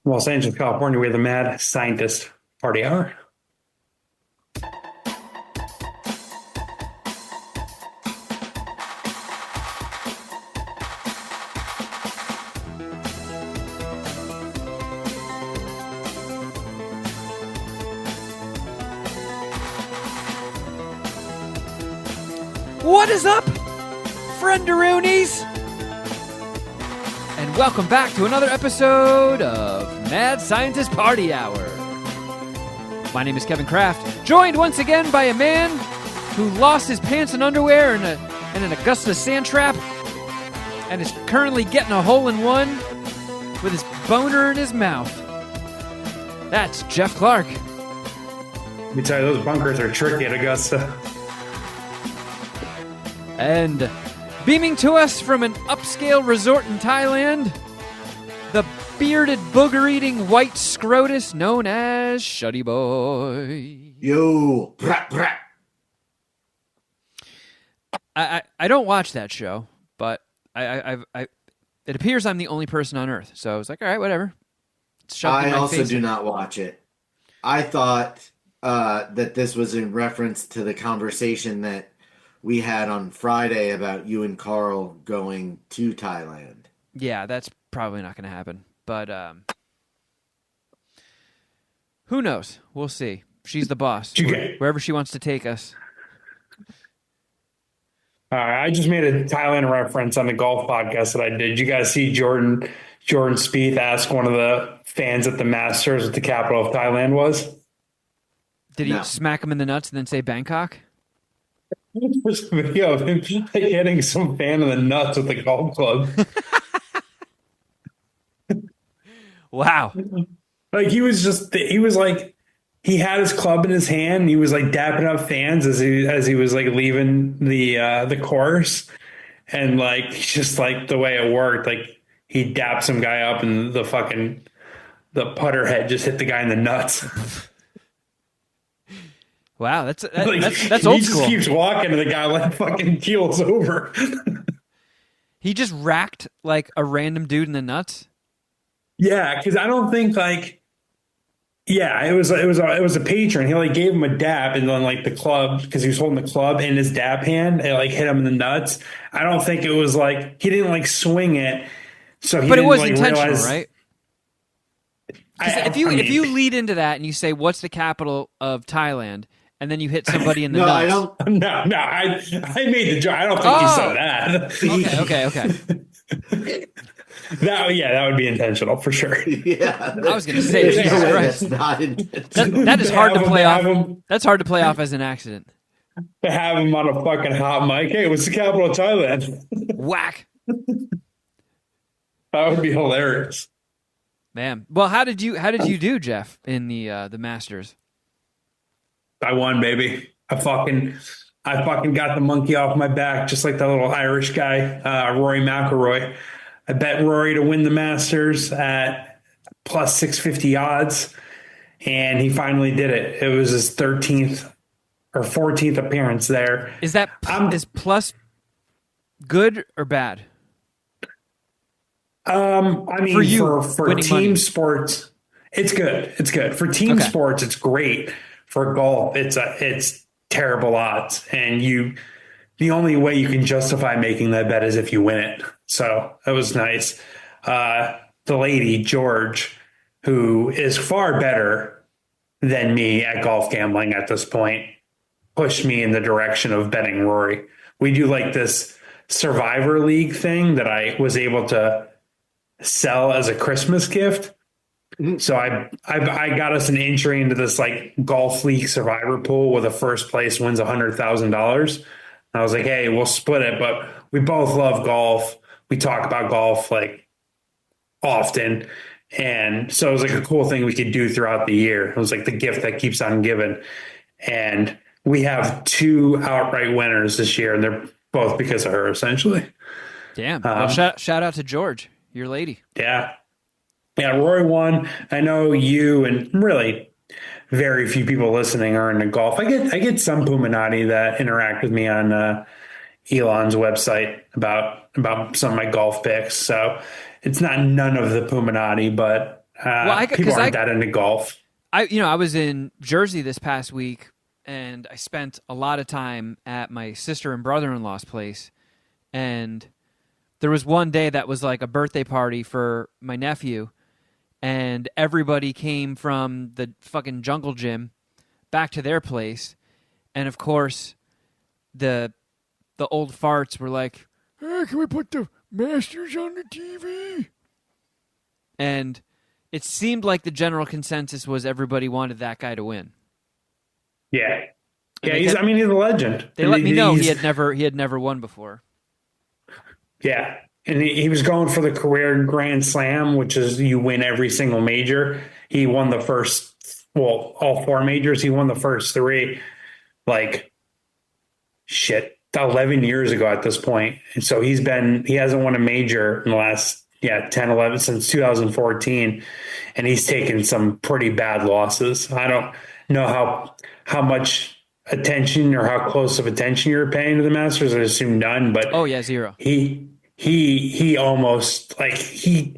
Los Angeles, California. We have the Mad Scientist Party Hour. What is up, frienderoonies? And welcome back to another episode of Mad Scientist Party Hour. My name is Kevin Kraft, joined once again by a man who lost his pants and underwear in an Augusta sand trap and is currently getting a hole-in-one with his boner in his mouth. That's Jeff Clark. Let me tell you, those bunkers are tricky at Augusta. And beaming to us from an upscale resort in Thailand, the bearded, booger-eating white scrotus known as Shuddy Boy. Yo, brat, brat. I don't watch that show, but I it appears I'm the only person on Earth. So I was like, all right, whatever. It's shoved in I my also face. do not watch it. I thought that this was in reference to the conversation that we had on Friday about you and Carl going to Thailand. Yeah, that's probably not going to happen. But who knows? We'll see. She's the boss. Wherever she wants to take us. I just made a Thailand reference on the golf podcast that I did. Did you guys see Jordan Spieth ask one of the fans at the Masters what the capital of Thailand was? Did he No. smack him in the nuts and then say Bangkok? There's a video of him hitting some fan in the nuts with a golf club. Wow. Like he had his club in his hand and he was like dapping up fans as he was like leaving the course. And like just like the way it worked, like he dapped some guy up and the putter head just hit the guy in the nuts. Wow, that's Like, old he school. just keeps walking and the guy like fucking keels over. He just racked like a random dude in the nuts. Yeah, because I don't think like, yeah, it was a patron. He like gave him a dap and then like the club, because he was holding the club in his dap hand, it like hit him in the nuts. I don't think it was like he didn't like swing it, so he But it didn't, was like, intentional, realize, right? If you lead into that and you say, "What's the capital of Thailand?" and then you hit somebody in the No, nuts. I don't. no, I made the joke. I don't think he said that. Okay. That would be intentional for sure. Yeah, I was going to say, Jesus Christ. that's not intentional. That is hard to play off. Have him, That's hard to play off as an accident. to have him on a fucking hot mic. Hey, what's the capital of Thailand? Whack, That would be hilarious. man. Well, how did you do, Jeff, in the Masters? I won, baby. I fucking got the monkey off my back, just like that little Irish guy, Rory McIlroy. I bet Rory to win the Masters at plus 650 odds, and he finally did it. It was his 13th or 14th appearance there. Is plus good or bad? I mean, For you, for winning team money. sports, it's good. It's good for team Okay. sports. It's great. For golf, it's terrible odds, and the only way you can justify making that bet is if you win it. So that was nice. The lady, George, who is far better than me at golf gambling at this point, pushed me in the direction of betting Rory. We do like this Survivor League thing that I was able to sell as a Christmas gift. So I got us an entry into this like golf league survivor pool where the first place wins $100,000. I was like, hey, we'll split it, but we both love golf. We talk about golf like often. And so it was like a cool thing we could do throughout the year. It was like the gift that keeps on giving. And we have 2 outright winners this year, and they're both because of her, essentially. Damn. Well, shout out to George, your lady. Yeah. Yeah, Rory won. I know you and really very few people listening are into golf. I get some Puminati that interact with me on Elon's website about some of my golf picks. So it's not none of the Puminati, but Well, People because aren't that into golf. I was in Jersey this past week, and I spent a lot of time at my sister and brother-in-law's place, and there was one day that was like a birthday party for my nephew, and everybody came from the fucking jungle gym back to their place, and of course the old farts were like, "Hey, can we put the Masters on the TV?" And it seemed like the general consensus was everybody wanted that guy to win. Yeah. And Yeah, I mean, he's a legend. They let me know He's- he had never won before. Yeah. And he was going for the career Grand Slam, which is you win every single major. He won the first, well, all four majors. He won the first three, like, shit, 11 years ago at this point. And so he hasn't won a major in the last, 10, 11, since 2014. And he's taken some pretty bad losses. I don't know how much attention or how close of attention you're paying to the Masters. I assume none, but Oh yeah, zero. he almost like he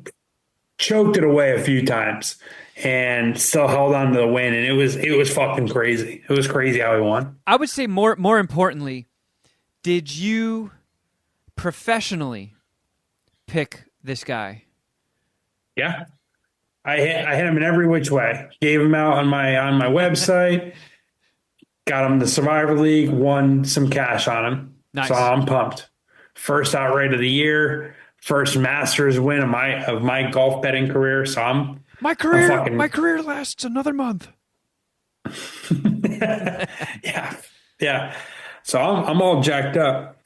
choked it away a few times and still held on to the win, and it was fucking crazy. It was crazy how he won. I would say more importantly, did you professionally pick this guy? Yeah. I hit him in every which way. Gave him out on my website, got him the Survivor League, won some cash on him. Nice. So I'm pumped. First outright of the year, first Masters win of my golf betting career. So My career lasts another month. yeah. So I'm all jacked up.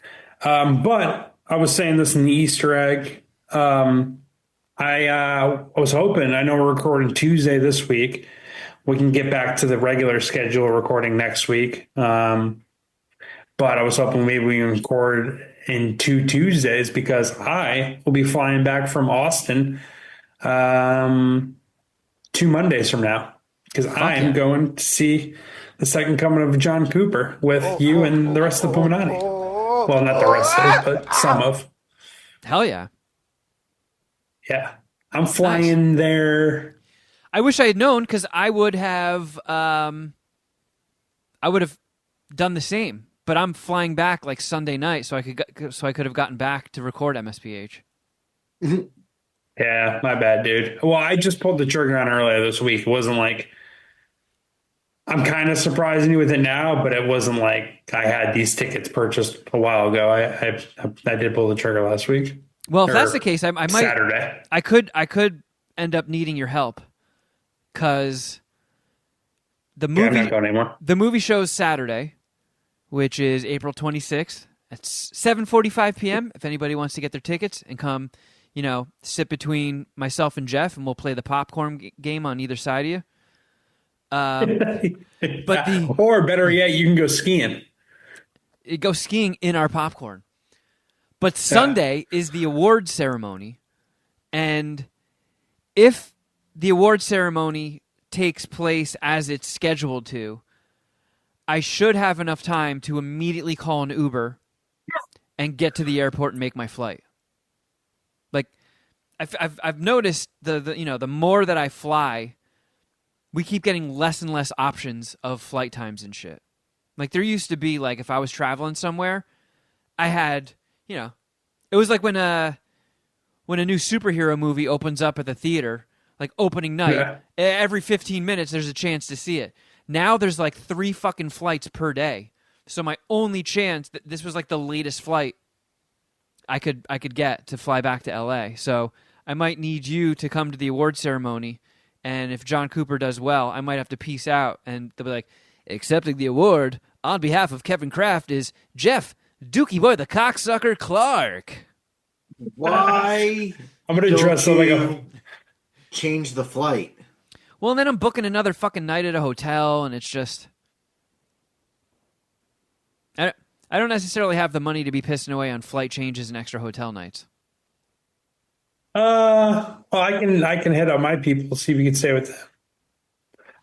But I was saying this in the Easter egg. I was hoping, I know we're recording Tuesday this week. We can get back to the regular schedule recording next week. But I was hoping maybe we can record in 2 Tuesdays because I will be flying back from Austin 2 Mondays from now because I am going to see the second coming of John Cooper with you and the rest of the Puminati. Well, not the rest of it, but some of. Hell yeah. Yeah. I'm flying there. I wish I had known because I would have done the same. But I'm flying back like Sunday night, so I could have gotten back to record MSPH. Yeah, my bad, dude. Well, I just pulled the trigger on earlier this week. It wasn't like I'm kind of surprising you with it now, but it wasn't like I had these tickets purchased a while ago. I did pull the trigger last week. Well, if that's the case, I might Saturday. I could end up needing your help because the movie I'm not going anymore. The movie shows Saturday, which is April 26th at 7:45 p.m. If anybody wants to get their tickets and come, sit between myself and Jeff, and we'll play the popcorn game on either side of you. Or better yet, you can go skiing. Go skiing in our popcorn. But Sunday is the award ceremony, and if the award ceremony takes place as it's scheduled to, I should have enough time to immediately call an Uber and get to the airport and make my flight. Like, I've noticed the more that I fly, we keep getting less and less options of flight times and shit. Like, there used to be, like, if I was traveling somewhere, I had, it was like when a new superhero movie opens up at the theater, like opening night, every 15 minutes there's a chance to see it. Now there's like 3 fucking flights per day. So my only chance, this was like the latest flight I could get to fly back to LA. So I might need you to come to the award ceremony, and if John Cooper does well, I might have to peace out, and they'll be like, accepting the award on behalf of Kevin Kraft is Jeff Dookie Boy the Cocksucker Clark. Why? I'm going to dress up like a... Change the flight. Well, and then I'm booking another fucking night at a hotel, and it's just... I don't necessarily have the money to be pissing away on flight changes and extra hotel nights. Well, I can hit up my people, see if we can stay with them.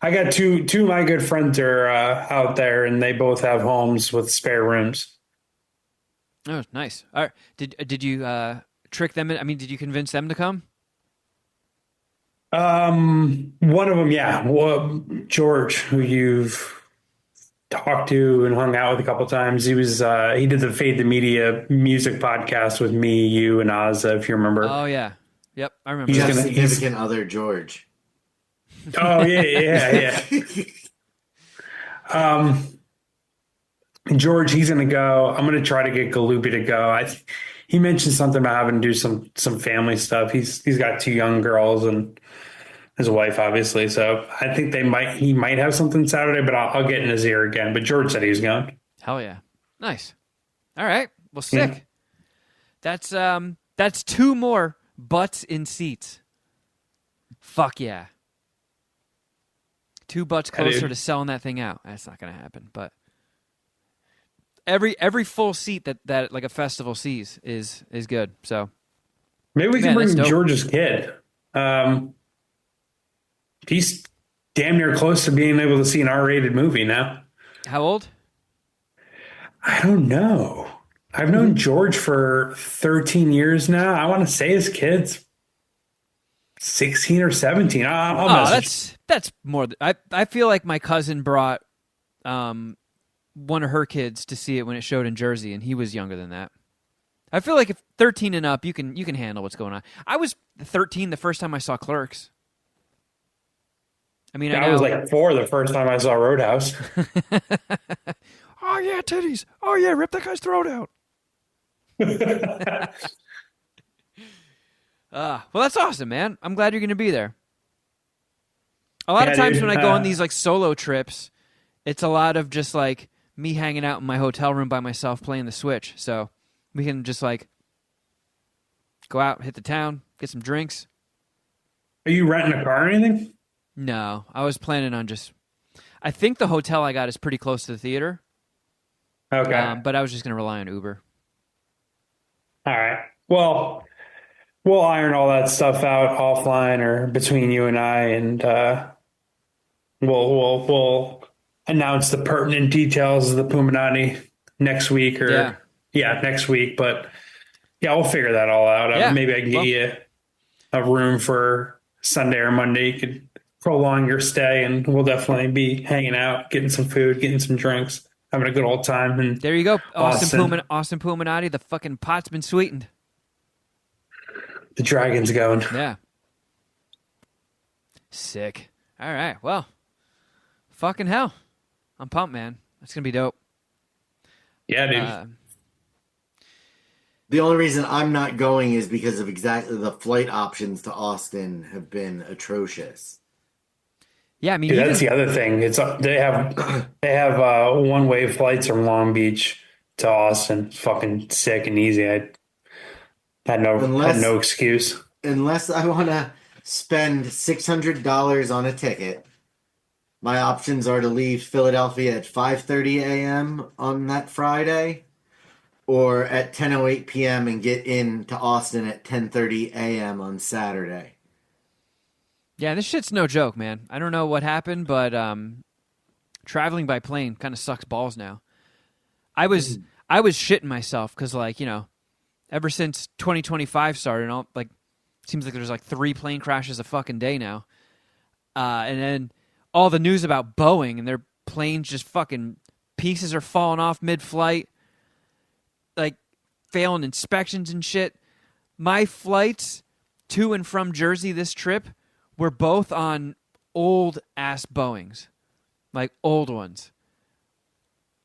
I got two of my good friends are out there, and they both have homes with spare rooms. Oh, nice. All right. Did you trick them? I mean, did you convince them to come? One of them, yeah. Well, George, who you've talked to and hung out with a couple times, he did the Fade the Media music podcast with me, you, and Ozza, if you remember. Oh yeah, yep, I remember He's that. Jeff's gonna he's significant other, George. oh yeah. Um George, he's gonna go. I'm gonna try to get Galupi to go. He mentioned something about having to do some family stuff. He's got two young girls and his wife, obviously. So I think he might have something Saturday, but I'll get in his ear again. But George said he was going. Hell yeah, nice. All right, well, Yeah. sick. That's two more butts in seats. Fuck yeah. Two butts Yeah, closer dude. to selling that thing out. That's not gonna happen, but every full seat that like a festival sees is good. So Maybe we can man, that's bring dope. George's kid. Um, he's damn near close to being able to see an R-rated movie now. How old? I don't know. I've known George for 13 years now. I want to say his kid's 16 or 17. I'll Oh, message. that's more. I feel like my cousin brought one of her kids to see it when it showed in Jersey, and he was younger than that. I feel like if 13 and up, you can handle what's going on. I was 13 the first time I saw Clerks. I mean, I I was know. like 4 the first time I saw Roadhouse. Oh yeah, titties. Oh yeah, rip that guy's throat out. Well, that's awesome, man. I'm glad you're going to be there. A lot of Yeah, times when dude. I go on these like solo trips, it's a lot of just like me hanging out in my hotel room by myself playing the Switch. So we can just like go out, hit the town, get some drinks. Are you renting a car or anything? No, I was planning on just. I think the hotel I got is pretty close to the theater, Okay. but I was just going to rely on Uber. All right. Well, we'll iron all that stuff out offline or between you and I, and we'll announce the pertinent details of the Puminati next week Yeah, or yeah, next week. But yeah, we'll figure that all out. yeah. Maybe I can get Well, you a room for Sunday or Monday. You could prolong your stay, and we'll definitely be hanging out, getting some food, getting some drinks, having a good old time in there you go, Austin. Austin Puminati. The fucking pot's been sweetened. The Dragon's going. Yeah, sick. All right, well, fucking hell, I'm pumped, man. That's gonna be dope. Yeah, dude. Uh, The only reason I'm not going is because of exactly the flight options to Austin have been atrocious. yeah, I mean, Dude, even that's the other thing. They have one way flights from Long Beach to Austin. It's fucking sick and easy. I had Unless no excuse. unless I want to spend $600 on a ticket, my options are to leave Philadelphia at 5:30 a.m. on that Friday or at 10:08 p.m. and get into Austin at 10:30 a.m. on Saturday. yeah, this shit's no joke, man. I don't know what happened, but traveling by plane kind of sucks balls now. I was shitting myself because ever since 2025 started, and all like seems like there's like 3 plane crashes a fucking day now, and then all the news about Boeing and their planes just fucking pieces are falling off mid-flight, like failing inspections and shit. My flights to and from Jersey this trip were both on old ass Boeings, like old ones,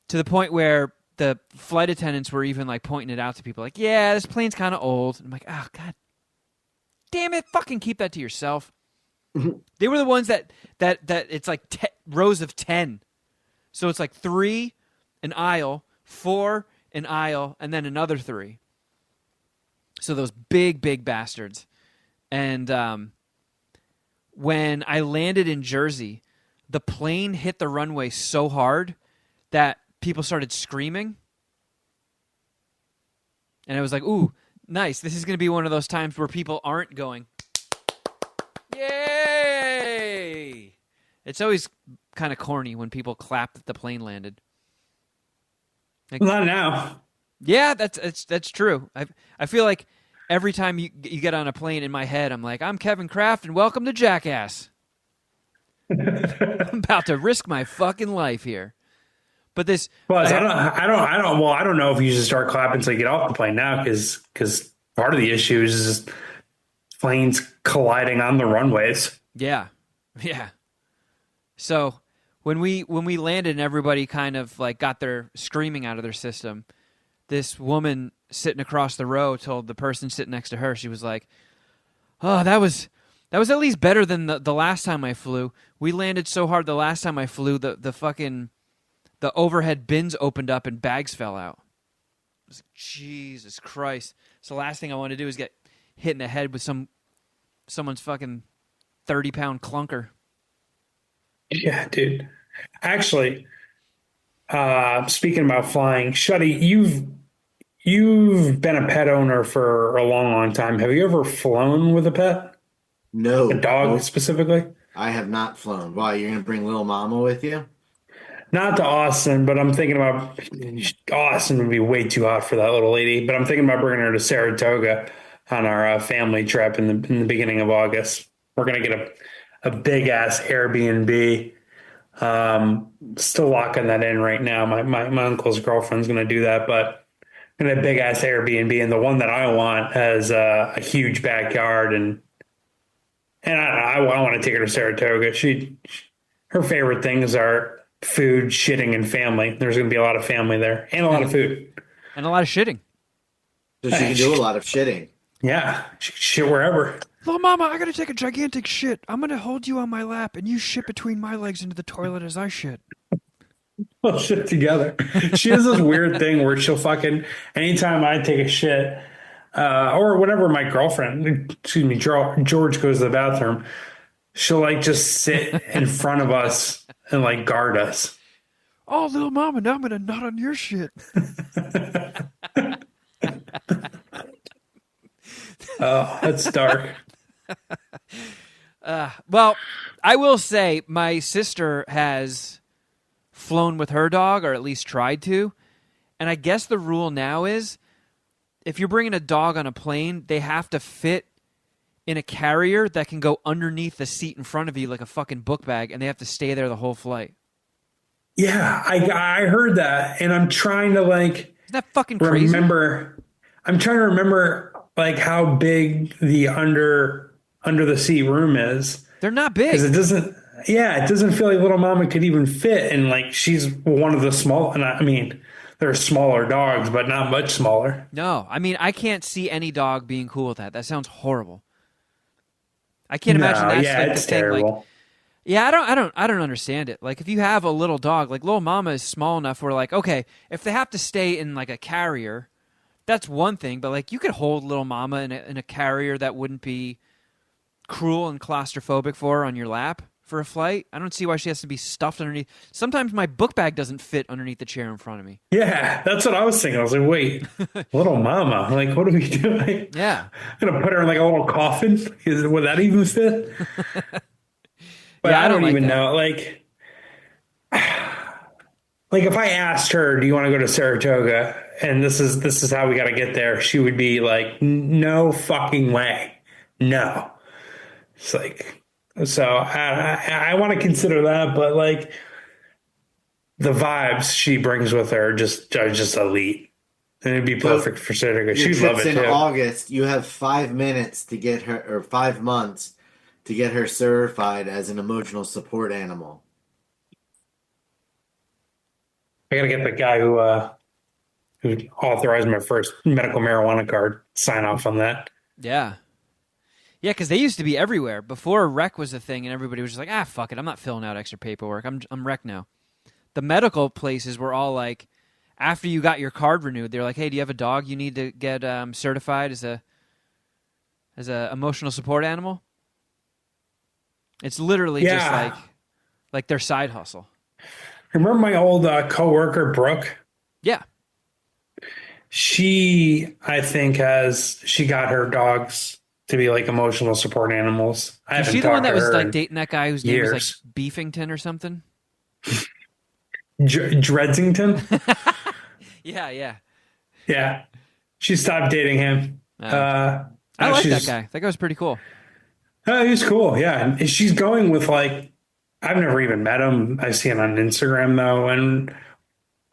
to the point where the flight attendants were even like pointing it out to people, like, "Yeah, this plane's kind of old." I'm like, "Oh god, damn it! Fucking keep that to yourself." They were the ones that it's like rows of 10, so it's like 3 an aisle, 4 an aisle, and then another 3. So those big bastards. And when I landed in Jersey, the plane hit the runway so hard that people started screaming. And I was like, ooh, nice. This is going to be one of those times where people aren't going, yay! It's always kind of corny when people clap that the plane landed. Like, Not now. yeah, that's true. I feel like every time you get on a plane in my head, I'm like, I'm Kevin Kraft and welcome to Jackass. I'm about to risk my fucking life here. But this, Plus, I don't know if you should start clapping until you get off the plane now, because part of the issue is just planes colliding on the runways. yeah. So when we landed and everybody kind of like got their screaming out of their system, this woman sitting across the row told the person sitting next to her, she was like, "Oh, that was at least better than the last time I flew. We landed so hard the last time I flew, the overhead bins opened up and bags fell out." I was like, Jesus Christ. So the last thing I want to do is get hit in the head with someone's fucking 30-pound clunker. Yeah, dude. Actually, speaking about flying, Shuddy, you've been a pet owner for a long, long time. Have you ever flown with a pet? No, A dog nope. specifically? I have not flown. Why, you're gonna bring little mama with you? Not to Austin, but I'm thinking about Austin would be way too hot for that little lady. But I'm thinking about bringing her to Saratoga on our family trip in the beginning of August. We're gonna get a big ass Airbnb. Still locking that in right now. My uncle's girlfriend's gonna do that, but in a big ass Airbnb, and the one that I want has a huge backyard, and I want to take her to Saratoga. Her favorite things are food, shitting, and family. There's going to be a lot of family there and a lot of food. And a lot of shitting. So she can do a lot of shitting. Yeah, she can shit wherever. Little mama, I gotta take a gigantic shit. I'm gonna hold you on my lap and you shit between my legs into the toilet as I shit. We'll shit together. She has this weird thing where she'll fucking, anytime I take a shit, or whenever my girlfriend, excuse me, George goes to the bathroom, she'll like just sit in front of us and like guard us. Oh, little mama, now I'm gonna nut on your shit. Oh, that's dark. Well, I will say my sister has flown with her dog, or at least tried to. And I guess the rule now is if you're bringing a dog on a plane, they have to fit in a carrier that can go underneath the seat in front of you like a fucking book bag, and they have to stay there the whole flight. Yeah, I heard that, and I'm trying to like Isn't that fucking crazy? remember. I'm trying to remember like how big the under the seat room is. They're not big. Because it doesn't. Yeah, it doesn't feel like little mama could even fit, and like she's one of the small. And I mean, there are smaller dogs, but not much smaller. No, I mean I can't see any dog being cool with that. That sounds horrible. I can't imagine that's yeah, like it's the thing. terrible. Like, yeah, I don't understand it. Like if you have a little dog, like little mama is small enough where like, okay, if they have to stay in like a carrier, that's one thing. But like you could hold little mama in a carrier that wouldn't be cruel and claustrophobic for her on your lap for a flight. I don't see why she has to be stuffed underneath. Sometimes my book bag doesn't fit underneath the chair in front of me. Yeah, that's what I was thinking. I was like, wait, little mama, like, what are we doing? Yeah. I'm gonna put her in like a little coffin. Would that even fit? But Yeah, I don't like even that. know. Like if I asked her, "Do you want to go to Saratoga?" and this is how we got to get there, she would be like, "No fucking way, no." It's like, so I want to consider that, but like the vibes she brings with her are just elite, and it'd be perfect for Saratoga. Your She'd love trip's it in too. August. You have 5 minutes to get her, or 5 months to get her certified as an emotional support animal. I gotta get the guy who authorized my first medical marijuana card sign off on that. Yeah. Yeah, because they used to be everywhere. Before rec was a thing and everybody was just like, ah, fuck it. I'm not filling out extra paperwork. I'm rec now. The medical places were all like, after you got your card renewed, they're like, hey, do you have a dog you need to get certified as a emotional support animal? It's literally just like their side hustle. Remember my old coworker Brooke? Yeah. I think she got her dogs to be like emotional support animals. Is she the one that was like dating that guy whose name was like Beefington or something? Dredsington? Yeah. Yeah. She stopped dating him. Uh, I Now like that she's guy. That guy was pretty cool. he's cool, yeah. And she's going with like I've never even met him. I see him on Instagram though, and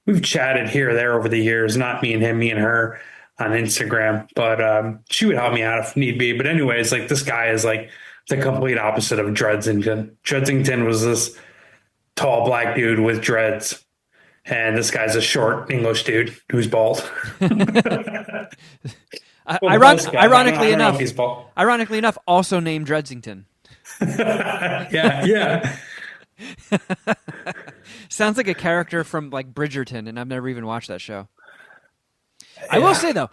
we've chatted here or there over the years. Not me and him, me and her on Instagram. But she would help me out if need be. But anyways, like this guy is like the complete opposite of Dredsington. Dredsington was this tall black dude with dreads, and this guy's a short English dude who's bald. Well, most guys. I don't know if he's bald. Ironically enough, also named Dredsington. Yeah, yeah. Sounds like a character from like Bridgerton, and I've never even watched that show. I will say though,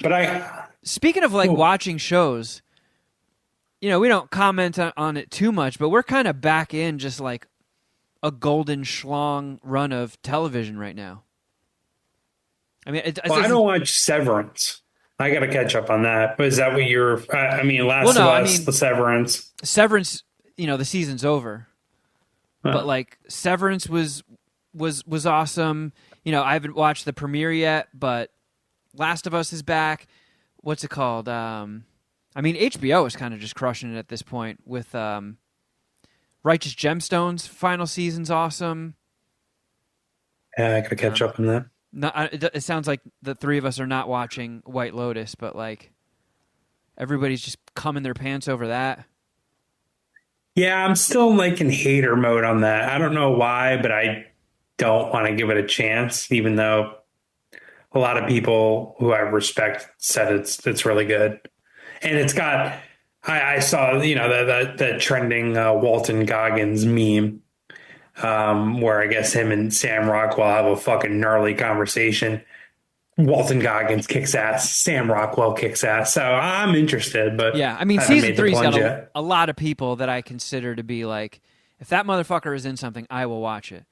speaking of like watching shows, we don't comment on it too much, but we're kind of back in just like a golden schlong run of television right now. I mean, I don't watch Severance. I got to catch up on that. But is that what you're? I mean, Last of Us, the Severance. Severance, the season's over, but like Severance was awesome. I haven't watched the premiere yet, but Last of Us is back. What's it called? I mean, HBO is kind of just crushing it at this point with Righteous Gemstones. Final season's awesome. Yeah, I got to catch up on that. No, it sounds like the three of us are not watching White Lotus, but like everybody's just cumming their pants over that. Yeah, I'm still like in hater mode on that. I don't know why, but I don't want to give it a chance, even though a lot of people who I respect said it's really good. And it's got I saw the trending Walton Goggins meme. Where I guess him and Sam Rockwell have a fucking gnarly conversation. Walton Goggins kicks ass. Sam Rockwell kicks ass. So I'm interested, but yeah, I mean, season 3's got a lot of people that I consider to be like, if that motherfucker is in something, I will watch it.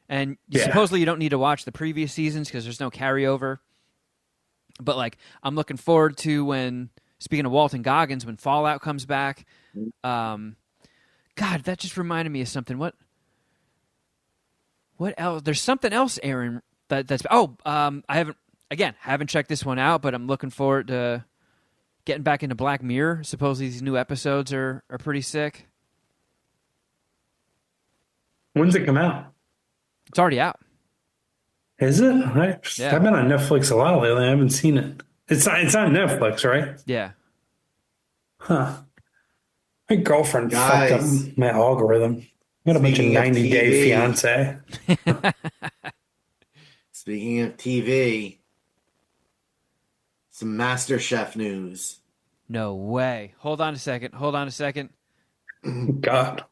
And supposedly you don't need to watch the previous seasons because there's no carryover. But like, I'm looking forward to when, speaking of Walton Goggins, when Fallout comes back. God, that just reminded me of something. What else? There's something else, Aaron. I haven't checked this one out, but I'm looking forward to getting back into Black Mirror. Supposedly these new episodes are pretty sick. When's it come out? It's already out. Is it? Yeah. I've been on Netflix a lot lately. I haven't seen it. It's on Netflix, right? Yeah. Huh. My girlfriend fucked up my algorithm. I got a bunch of 90-day fiance. Speaking of TV, some MasterChef news. No way. Hold on a second. God.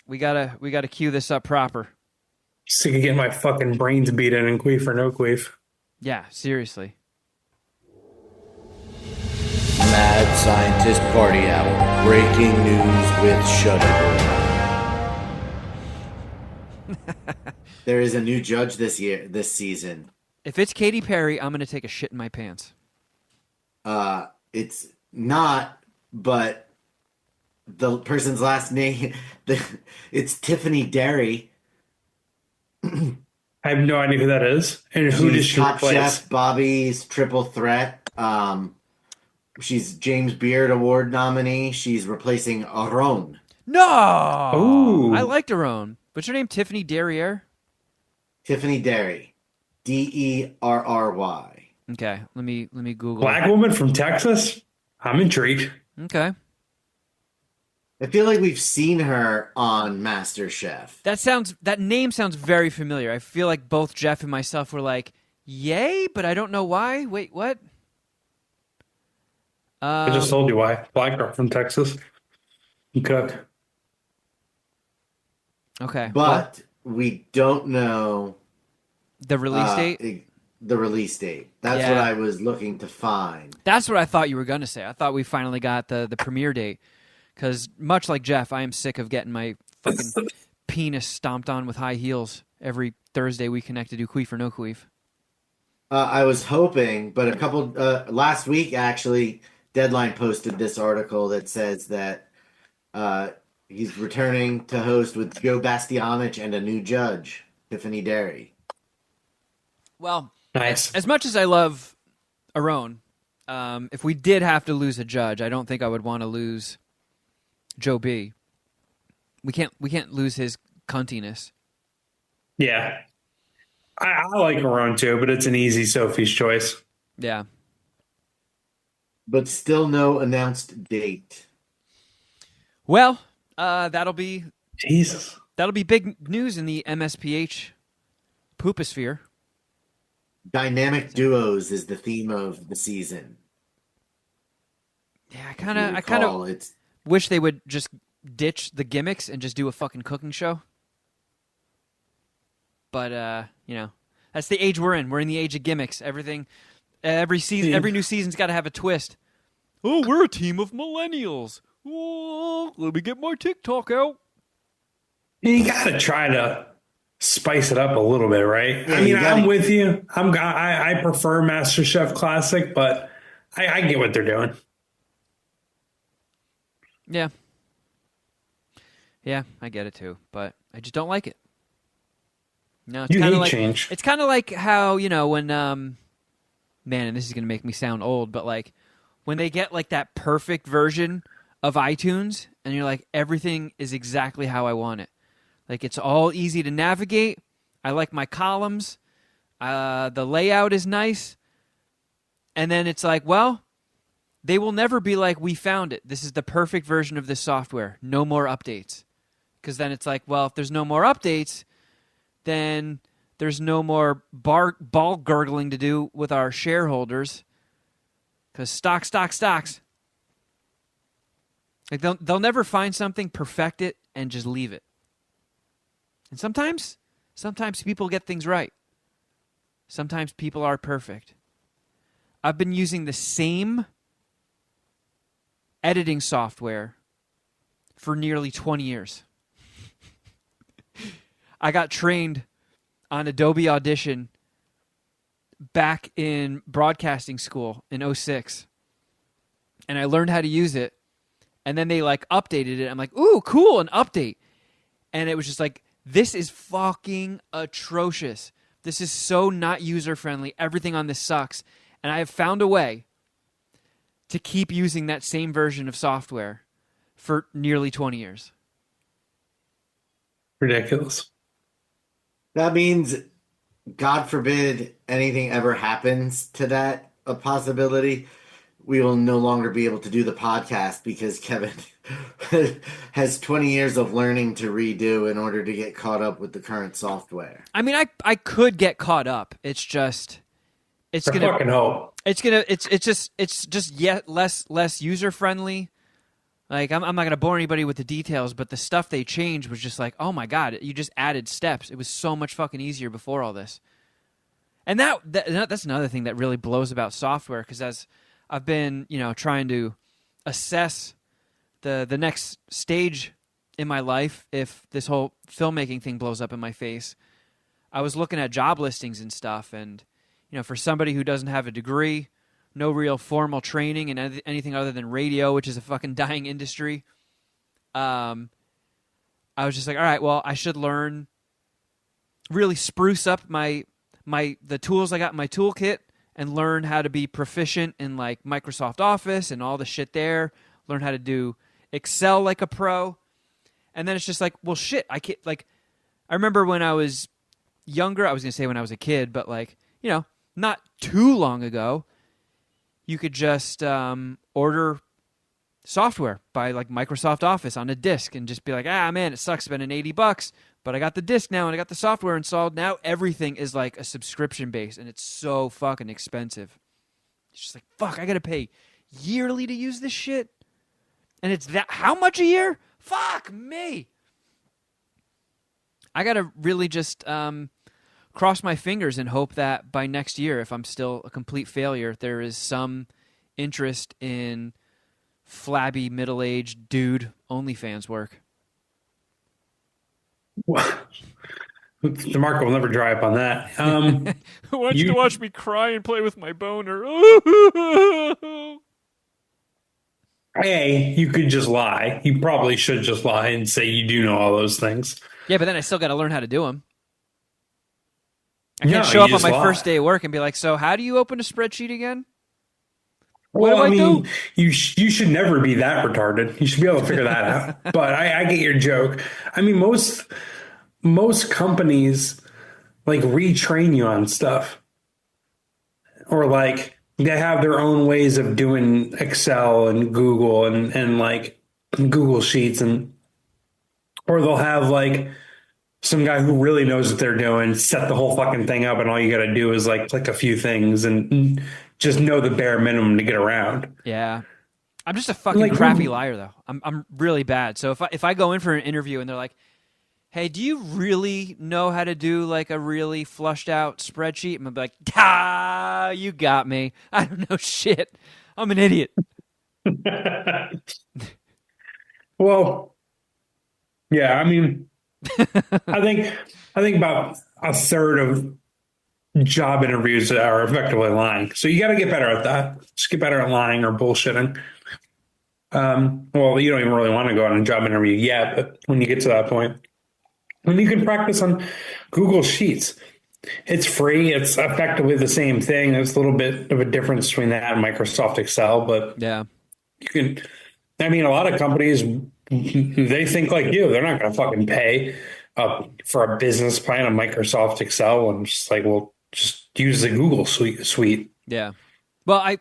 We gotta cue this up proper. Sick of getting my fucking brains beaten in queef or no queef. Yeah, seriously. Mad Scientist Party Hour. Breaking news with Shudder. There is a new judge this season. If it's Katy Perry, I'm going to take a shit in my pants. It's not, but the person's last name, it's Tiffany Derry. I have no idea who that is. And who does she replace? Top Chef, Bobby's Triple Threat. She's James Beard Award nominee. She's replacing Aron. No! Ooh. I liked Aron. What's her name? Tiffany Derriere? Tiffany Derry. Derry. Okay, let me Google. Black woman from Texas? I'm intrigued. Okay. I feel like we've seen her on MasterChef. That name sounds very familiar. I feel like both Jeff and myself were like, yay, but I don't know why. Wait, what? I just told you why. Black girl from Texas. You cook. Okay. But we don't know the release date? The release date. That's what I was looking to find. That's what I thought you were going to say. I thought we finally got the premiere date. Because much like Jeff, I am sick of getting my fucking penis stomped on with high heels every Thursday we connect to do Queef or No Queef. I was hoping, but last week actually, Deadline posted this article that says that he's returning to host with Joe Bastianich and a new judge, Tiffany Derry. Well, nice. As much as I love Aron, if we did have to lose a judge, I don't think I would want to lose Joe B. We can't lose his cuntiness. Yeah. I like Aron too, but it's an easy Sophie's choice. Yeah. But still no announced date. Well, that'll be Jesus. big news in the MSPH pooposphere. Dynamic duos is the theme of the season. Yeah, If you recall, it's wish they would just ditch the gimmicks and just do a fucking cooking show. But that's the age we're in. We're in the age of gimmicks. Every season, every new season's got to have a twist. Oh, we're a team of millennials. Oh, let me get my TikTok out. You got to try to spice it up a little bit, right? Yeah, I mean, you gotta- I'm with you. I prefer MasterChef Classic, but I get what they're doing. Yeah. Yeah, I get it too, but I just don't like it. No, it's You kind of hate like change. it's kind of like how, when man, and this is going to make me sound old, but like when they get like that perfect version of iTunes and you're like everything is exactly how I want it. Like it's all easy to navigate. I like my columns. The layout is nice. And then it's like, well, they will never be like, we found it. This is the perfect version of this software. No more updates. Because then it's like, well, if there's no more updates, then there's no more ball gurgling to do with our shareholders. Because stocks. Like they'll never find something, perfect it, and just leave it. And sometimes people get things right. Sometimes people are perfect. I've been using the same editing software for nearly 20 years. I got trained on Adobe Audition back in broadcasting school in 2006. And I learned how to use it. And then they like updated it. I'm like, ooh, cool, an update. And it was just like, this is fucking atrocious. This is so not user-friendly. Everything on this sucks. And I have found a way to keep using that same version of software for nearly 20 years. Ridiculous. that means, God forbid anything ever happens to that a possibility, we will no longer be able to do the podcast because Kevin has 20 years of learning to redo in order to get caught up with the current software. I mean, I could get caught up. It's just it's I fucking hope. it's just yet less user friendly. Like I'm not gonna bore anybody with the details, but the stuff they changed was just like, oh my god, you just added steps. It was so much fucking easier before all this. And that's another thing that really blows about software, because as I've been trying to assess the next stage in my life, if this whole filmmaking thing blows up in my face, I was looking at job listings and stuff, and for somebody who doesn't have a degree, no real formal training in anything other than radio, which is a fucking dying industry, I was just like, all right, well, I should learn, really spruce up the tools I got in my toolkit and learn how to be proficient in like Microsoft Office and all the shit there, learn how to do Excel like a pro. And then it's just like, well, shit, I can't, like, I remember when I was younger, I was going to say when I was a kid, but like, not too long ago, you could just order software by like Microsoft Office on a disc and just be like, man, it sucks spending $80, but I got the disc now and I got the software installed. Now everything is like a subscription base, and it's so fucking expensive. It's just like, fuck, I got to pay yearly to use this shit. And it's that, how much a year? Fuck me. I got to really just cross my fingers and hope that by next year, if I'm still a complete failure, there is some interest in flabby, middle-aged dude OnlyFans work. The market will never dry up on that. Who wants you- to watch me cry and play with my boner? A, you could just lie. You probably should just lie and say you do know all those things. Yeah, but then I still got to learn how to do them. I No, can't show you up on just my lie. first day of work and be like, so how do you open a spreadsheet again? What do Well, I I do? mean, you should never be that retarded. You should be able to figure that out. But I get your joke. I mean, most companies like retrain you on stuff, or like they have their own ways of doing Excel and Google and like Google Sheets, and or they'll have like some guy who really knows what they're doing set the whole fucking thing up, and all you got to do is like click a few things and just know the bare minimum to get around. Yeah. I'm just a fucking Like crappy we're liar though. I'm really bad. So if I go in for an interview and they're like, "Hey, do you really know how to do like a really flushed out spreadsheet?" I'm gonna be like, "Ah, you got me. I don't know shit. I'm an idiot." well, yeah. I mean, I think I think about a third of job interviews are effectively lying. So you got to get better at that. Just get better at lying or bullshitting. Well, you don't even really want to go on a job interview yet, but when you get to that point, when you can practice on Google Sheets, it's free. It's effectively the same thing. There's a little bit of a difference between that and Microsoft Excel, but Yeah. you can. I mean, a lot of companies they think like you. They're not going to fucking pay for a business plan of Microsoft Excel, and just like, well, just use the Google suite. Yeah. Well,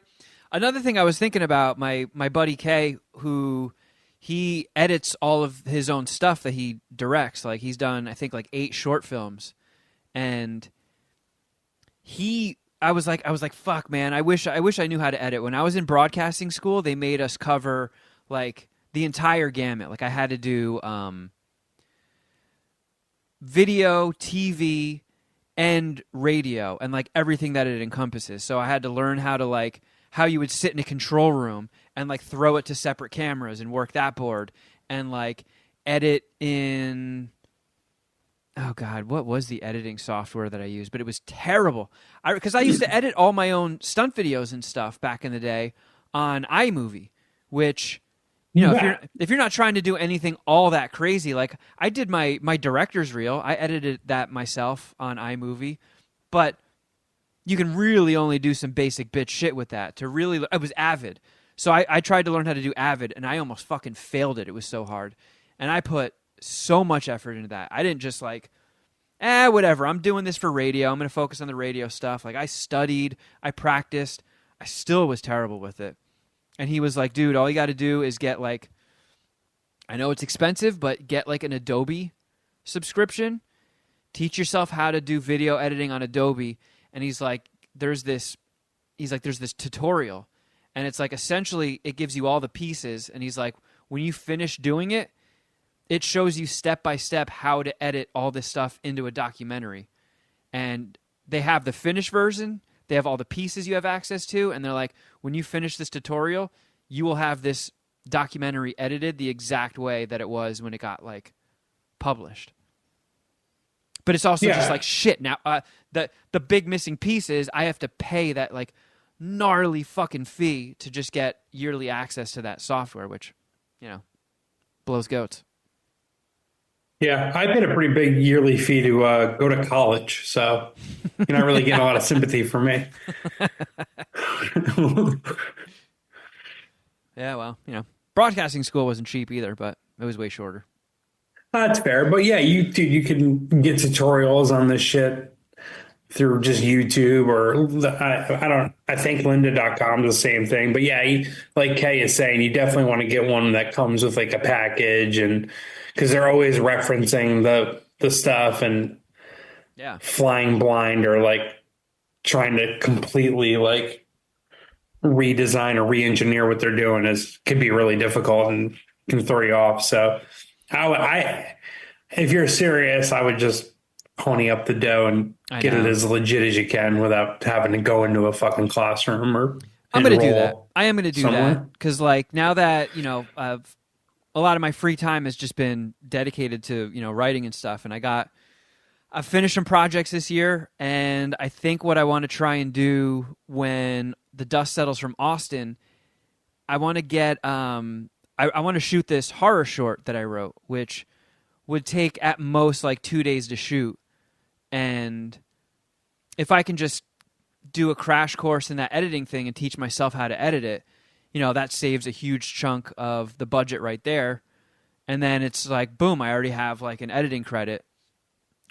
another thing I was thinking about, my buddy Kay, who he edits all of his own stuff that he directs. Like he's done, I think, like 8 short films, and I was like, fuck, man, I wish I knew how to edit. When I was in broadcasting school, they made us cover like the entire gamut. Like I had to do video, TV, and radio, and like everything that it encompasses. So I had to learn how you would sit in a control room and like throw it to separate cameras and work that board, and like edit in, oh god, what was the editing software that I used? But it was terrible. Because I used to edit all my own stunt videos and stuff back in the day on iMovie, which, Yeah. if you're not trying to do anything all that crazy, like I did my director's reel, I edited that myself on iMovie, but you can really only do some basic bitch shit with that. I was Avid, so I tried to learn how to do Avid, and I almost fucking failed it. It was so hard, and I put so much effort into that. I didn't just like, whatever. I'm doing this for radio. I'm going to focus on the radio stuff. Like I studied, I practiced. I still was terrible with it. And he was like, dude, all you got to do is get like, I know it's expensive, but get like an Adobe subscription. Teach yourself how to do video editing on Adobe. And he's like, there's this tutorial. And it's like, essentially, it gives you all the pieces. And he's like, when you finish doing it, it shows you step by step how to edit all this stuff into a documentary. And they have the finished version. They have all the pieces you have access to, and they're like, when you finish this tutorial, you will have this documentary edited the exact way that it was when it got like published. But it's also just like shit. Now, the big missing piece is I have to pay that like gnarly fucking fee to just get yearly access to that software, which, blows goats. Yeah, I paid a pretty big yearly fee to go to college, so you're not really getting a lot of sympathy from me. Yeah, well, broadcasting school wasn't cheap either, but it was way shorter. That's fair, but yeah, you can get tutorials on this shit through just YouTube or I don't. I think lynda.com is the same thing, but yeah, like Kay is saying, you definitely want to get one that comes with like a package, and because they're always referencing the stuff and Yeah. flying blind or like trying to completely like redesign or re-engineer what they're doing could be really difficult and can throw you off. So I if you're serious, I would just pony up the dough and get it as legit as you can without having to go into a fucking classroom or I'm going to do that. enroll I am going to do somewhere. that because, like, now that a lot of my free time has just been dedicated to writing and stuff, and I've finished some projects this year, and I think what I want to try and do when the dust settles from Austin, I want to get I want to shoot this horror short that I wrote, which would take at most like 2 days to shoot. And if I can just do a crash course in that editing thing and teach myself how to edit it, that saves a huge chunk of the budget right there. And then it's like, boom, I already have like an editing credit.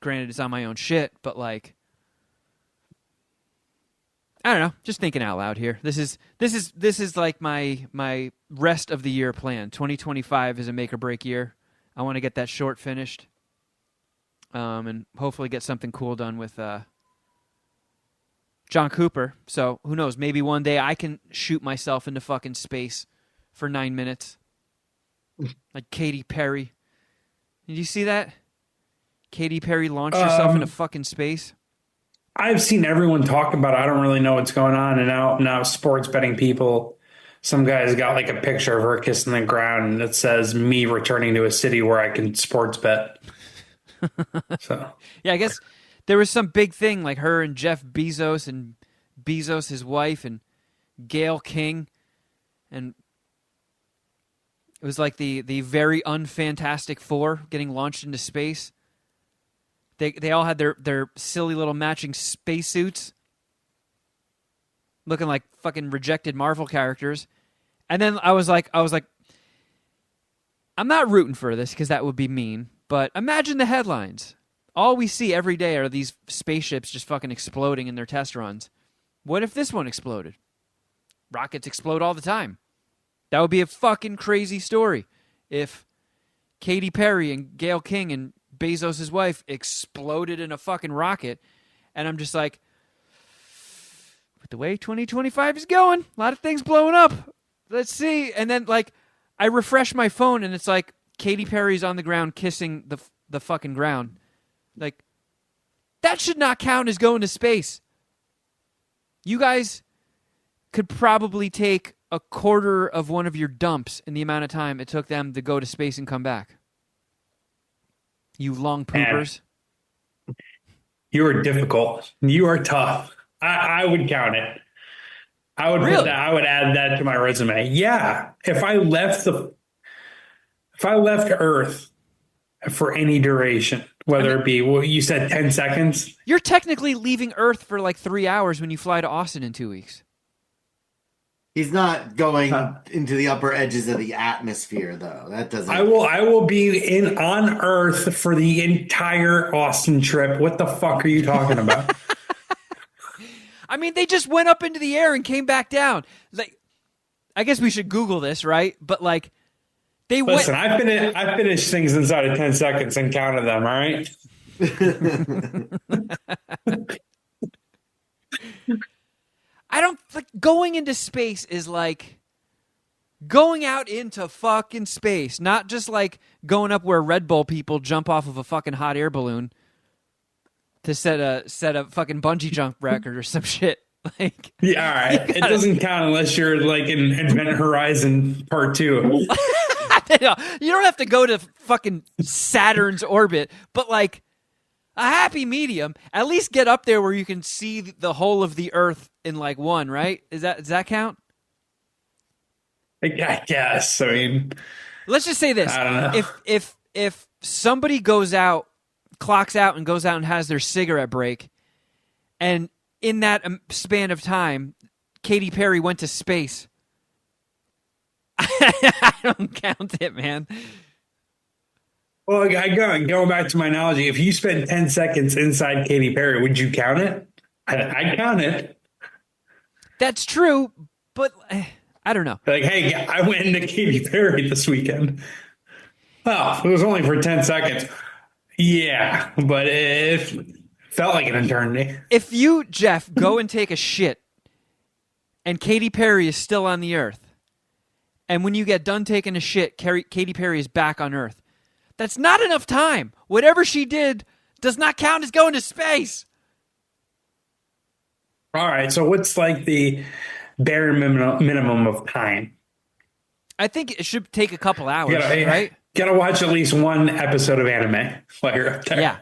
Granted, it's on my own shit, but like, I don't know, just thinking out loud here. This is like my rest of the year plan. 2025 is a make or break year. I want to get that short finished, and hopefully get something cool done with John Cooper. So who knows? Maybe one day I can shoot myself into fucking space for 9 minutes, like Katy Perry. Did you see that? Katy Perry launched herself into fucking space. I've seen everyone talk about it. I don't really know what's going on. And now sports betting people, some guys got like a picture of her kissing the ground and it says me returning to a city where I can sports bet. So yeah, I guess there was some big thing like her and Jeff Bezos and Bezos, his wife, and Gail King. And it was like the very unfantastic four getting launched into space. They all had their silly little matching spacesuits, looking like fucking rejected Marvel characters. And then I was like, I'm not rooting for this because that would be mean. But imagine the headlines. All we see every day are these spaceships just fucking exploding in their test runs. What if this one exploded? Rockets explode all the time. That would be a fucking crazy story if Katy Perry and Gail King and Bezos' wife exploded in a fucking rocket. And I'm just like, with the way 2025 is going, a lot of things blowing up. Let's see. And then, like, I refresh my phone, and it's like Katy Perry's on the ground kissing the fucking ground. Like, that should not count as going to space. You guys could probably take a quarter of one of your dumps in the amount of time it took them to go to space and come back. You long poopers. You are difficult. You are tough. I would count it. I would really? I would add that to my resume. Yeah. If I left Earth for any duration, whether it be, well, you said 10 seconds. You're technically leaving Earth for like 3 hours when you fly to Austin in 2 weeks. He's not going into the upper edges of the atmosphere, though. That doesn't. I will be on Earth for the entire Austin trip. What the fuck are you talking about? I mean, they just went up into the air and came back down. Like, I guess we should Google this, right? But like, they Listen, went. I finished things inside of 10 seconds and counted them. All right. I don't like going into space is like going out into fucking space, not just like going up where Red Bull people jump off of a fucking hot air balloon to set a fucking bungee jump record or some shit. Like, yeah, all right. It doesn't count unless you're like in Event Horizon Part 2. You don't have to go to fucking Saturn's orbit, but like a happy medium. At least get up there where you can see the whole of the Earth in like one, right? Does that count? I guess. I mean, let's just say this: I don't know. if somebody clocks out and goes out and has their cigarette break, and in that span of time, Katy Perry went to space. I don't count it, man. Well, going back to my analogy, if you spent 10 seconds inside Katy Perry, would you count it? I'd count it. That's true, but I don't know. Like, hey, I went into Katy Perry this weekend. Oh, it was only for 10 seconds. Yeah, but it felt like an eternity. If you, Jeff, go and take a shit and Katy Perry is still on the Earth, and when you get done taking a shit, Katy Perry is back on Earth, that's not enough time. Whatever she did does not count as going to space. All right, so what's like the bare minimum of time? I think it should take a couple hours, right? Gotta watch at least one episode of anime while you're up there. Yeah.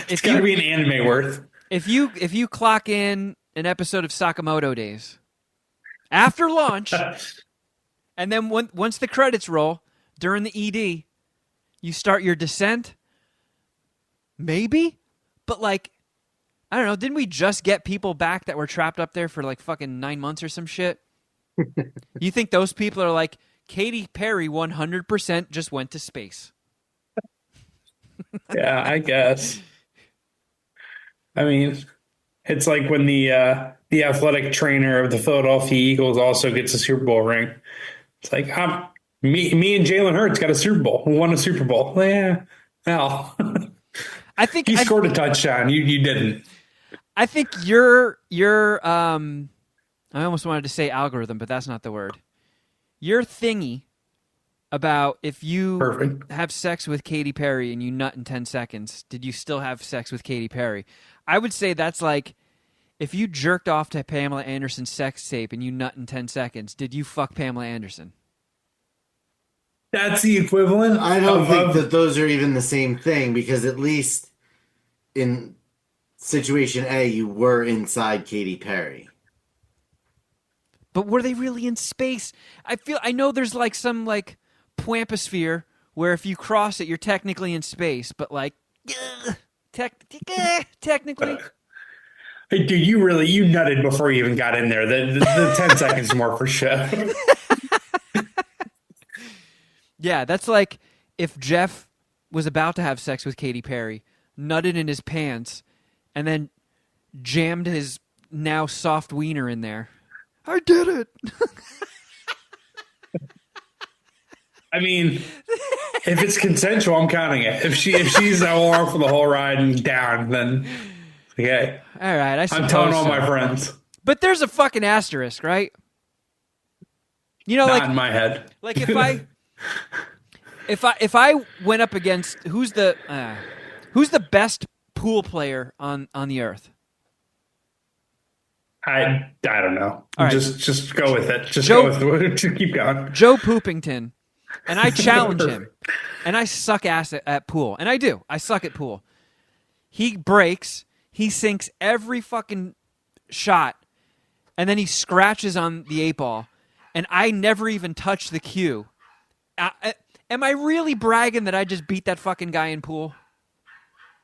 It's gotta be an anime worth. If you clock in an episode of Sakamoto Days after launch, and then once the credits roll during the ED, you start your descent, maybe, but like I don't know. Didn't we just get people back that were trapped up there for like fucking 9 months or some shit? You think those people are like, Katy Perry 100% just went to space? Yeah, I guess. I mean, it's like when the athletic trainer of the Philadelphia Eagles also gets a Super Bowl ring. It's like me and Jalen Hurts got a Super Bowl. We won a Super Bowl. Yeah, hell, I think he scored a touchdown. You didn't. I think your I almost wanted to say algorithm, but that's not the word. Your thingy about if you Perfect. have sex with Katy Perry and you nut in 10 seconds, did you still have sex with Katy Perry? I would say that's like if you jerked off to Pamela Anderson's sex tape and you nut in 10 seconds, did you fuck Pamela Anderson? That's the equivalent I don't of, think that those are even the same thing because at least in situation A, you were inside Katy Perry. But were they really in space? I know there's like some like Pwamposphere where if you cross it, you're technically in space, but like technically. Hey, dude, you nutted before you even got in there. The 10 seconds more for sure. Yeah, that's like if Jeff was about to have sex with Katy Perry, nutted in his pants, and then jammed his now soft wiener in there. I did it. I mean, if it's consensual, I'm counting it. If she's along for the whole ride and down, then okay. All right, I suppose I'm telling all so. my friends. But there's a fucking asterisk, right? You know, Not like in my head. like if I went up against who's the best pool player on the earth? I don't know. All right. Just go with it. Just keep going. Joe Poopington, and I challenge him, and I suck ass at pool, and I do. I suck at pool. He breaks, he sinks every fucking shot, and then he scratches on the 8-ball, and I never even touch the cue. Am I really bragging that I just beat that fucking guy in pool?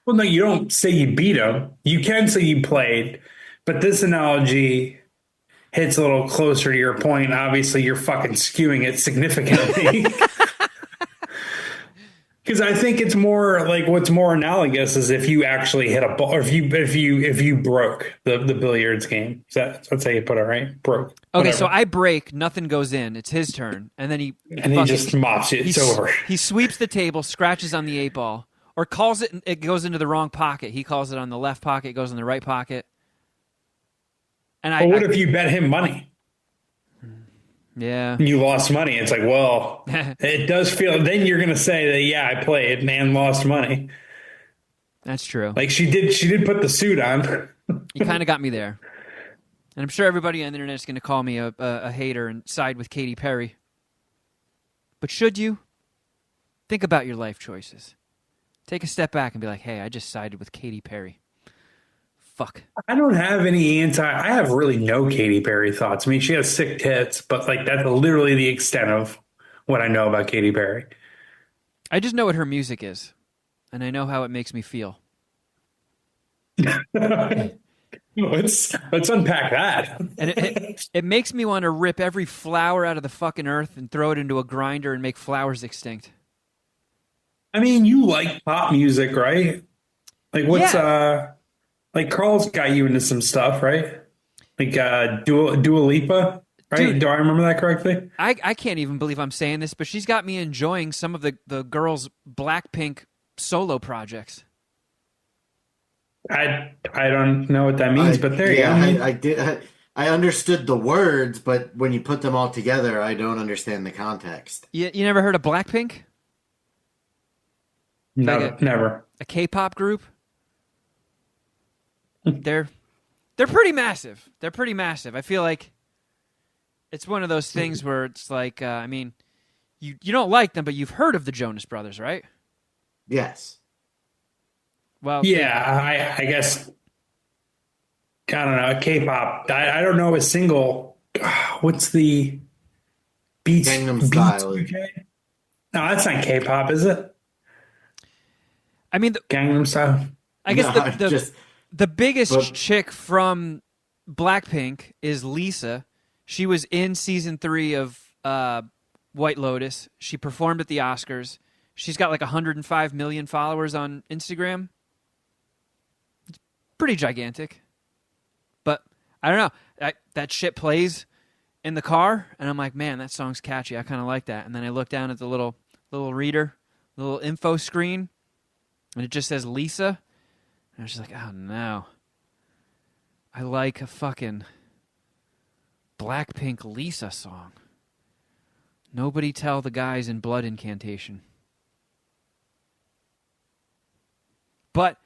Well, no, you don't say you beat him. You can say you played, but this analogy hits a little closer to your point. Obviously, you're fucking skewing it significantly. Because I think it's more like what's more analogous is if you actually hit a ball, or if you broke the billiards game. That's how you put it, right? Broke. Okay, Whatever. so I break, nothing goes in. It's his turn, and then he just mops it. It's over. He sweeps the table, scratches on the 8-ball, or calls it. It goes into the wrong pocket. He calls it on the left pocket. It goes in the right pocket. And What if you bet him money? Yeah. You lost money. It's like, well, it does feel. Then you're going to say that, yeah, I played and lost money. That's true. Like she did put the suit on. You kind of got me there. And I'm sure everybody on the internet is going to call me a hater and side with Katy Perry. But should you? Think about your life choices. Take a step back and be like, hey, I just sided with Katy Perry. Fuck. I don't have any I have really no Katy Perry thoughts. I mean, she has sick tits, but like that's literally the extent of what I know about Katy Perry. I just know what her music is, and I know how it makes me feel. Let's unpack that. And it makes me want to rip every flower out of the fucking earth and throw it into a grinder and make flowers extinct. I mean, you like pop music, right? Like what's like Carl's got you into some stuff, right? Like Dua Lipa, right? Dude, do I remember that correctly? I can't even believe I'm saying this, but she's got me enjoying some of the girls' Blackpink solo projects. I don't know what that means, but there you go. I did. I understood the words, but when you put them all together, I don't understand the context. You never heard of Blackpink? No, Like never. A K-pop group? They're pretty massive. They're pretty massive. I feel like it's one of those things where it's like, I mean, you don't like them, but you've heard of the Jonas Brothers, right? Yes. Well, Yeah, I guess. I don't know. K-pop. I don't know a single. What's the Beats? Gangnam Style. Okay? No, that's not K-pop, is it? I mean, Gangnam Style. I guess No, The biggest But chick from Blackpink is Lisa. She was in season 3 of White Lotus. She performed at the Oscars. She's got like 105 million followers on Instagram. It's pretty gigantic. But I don't know. That shit plays in the car, and I'm like, man, that song's catchy. I kind of like that. And then I look down at the little reader, the little info screen, and it just says Lisa. And I was just like, oh no. I like a fucking Blackpink Lisa song. Nobody tell the guys in Blood Incantation. But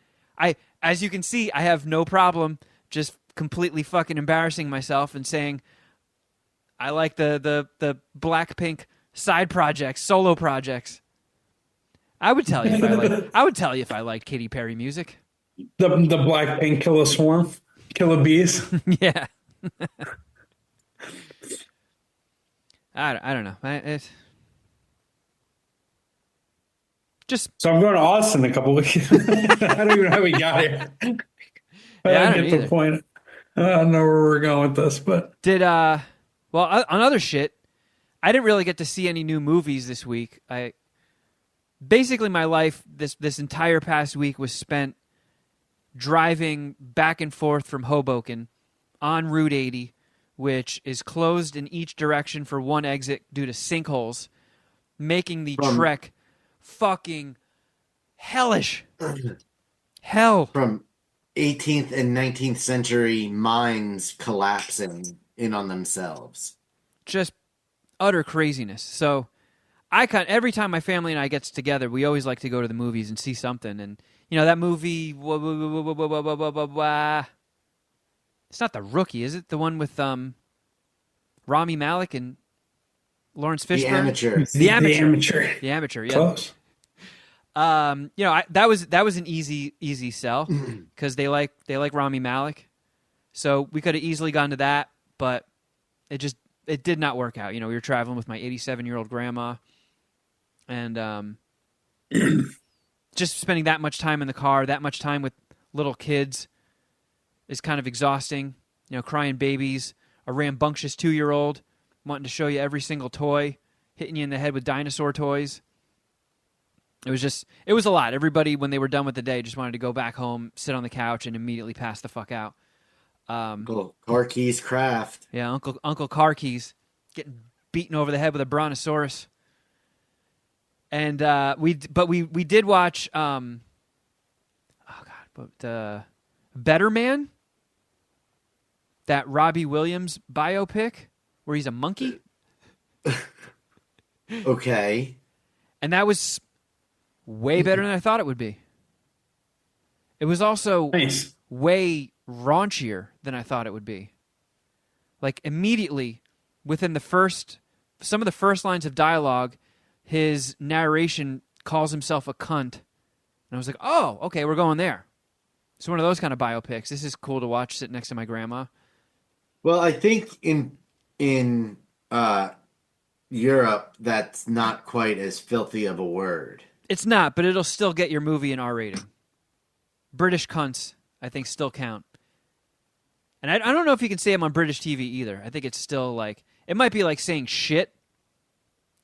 as you can see, I have no problem just completely fucking embarrassing myself and saying I like the Blackpink side projects, solo projects. I would tell you if I liked Katy Perry music. The Blackpink Killer Swarm, Killer Bees. Yeah. I don't know. It's just So I'm going to Austin in a couple weeks. I don't even know how we got here. But Yeah, I I don't get the either. point. I don't know where we're going with this, but did well on other shit. I didn't really get to see any new movies this week. Basically my life this entire past week was spent driving back and forth from Hoboken on Route 80, which is closed in each direction for one exit due to sinkholes, making the trek fucking hellish. Hell. from 18th and 19th century mines collapsing in on themselves. Just utter craziness. So every time my family and I gets together, we always like to go to the movies and see something. And you know that movie, it's not The Rookie, is it? The one with Rami Malek and Lawrence Fishburne. The Amateur. The Amateur. The Amateur. The Amateur. Yeah. Close. You know, that was an easy sell because they like Rami Malek, so we could have easily gone to that, but it did not work out. You know, we were traveling with my 87-year-old grandma, and just spending that much time in the car, that much time with little kids, is kind of exhausting. You know, crying babies, a rambunctious 2-year-old wanting to show you every single toy, hitting you in the head with dinosaur toys. It was a lot. Everybody, when they were done with the day, just wanted to go back home, sit on the couch, and immediately pass the fuck out. Uncle Corky's Craft. Yeah, Uncle Car Keys getting beaten over the head with a brontosaurus. And we did watch Better Man, that Robbie Williams biopic where he's a monkey, Okay. and that was way better than I thought it would be. It was also Nice. way raunchier than I thought it would be. Like immediately within some of the first lines of dialogue, his narration calls himself a cunt. And I was like, oh, okay, we're going there. It's one of those kind of biopics. This is cool to watch sitting next to my grandma. Well, I think in Europe that's not quite as filthy of a word. It's not, but it'll still get your movie an R rating. British cunts, I think, still count. And I don't know if you can say them on British TV either. I think it's still like, it might be like saying shit.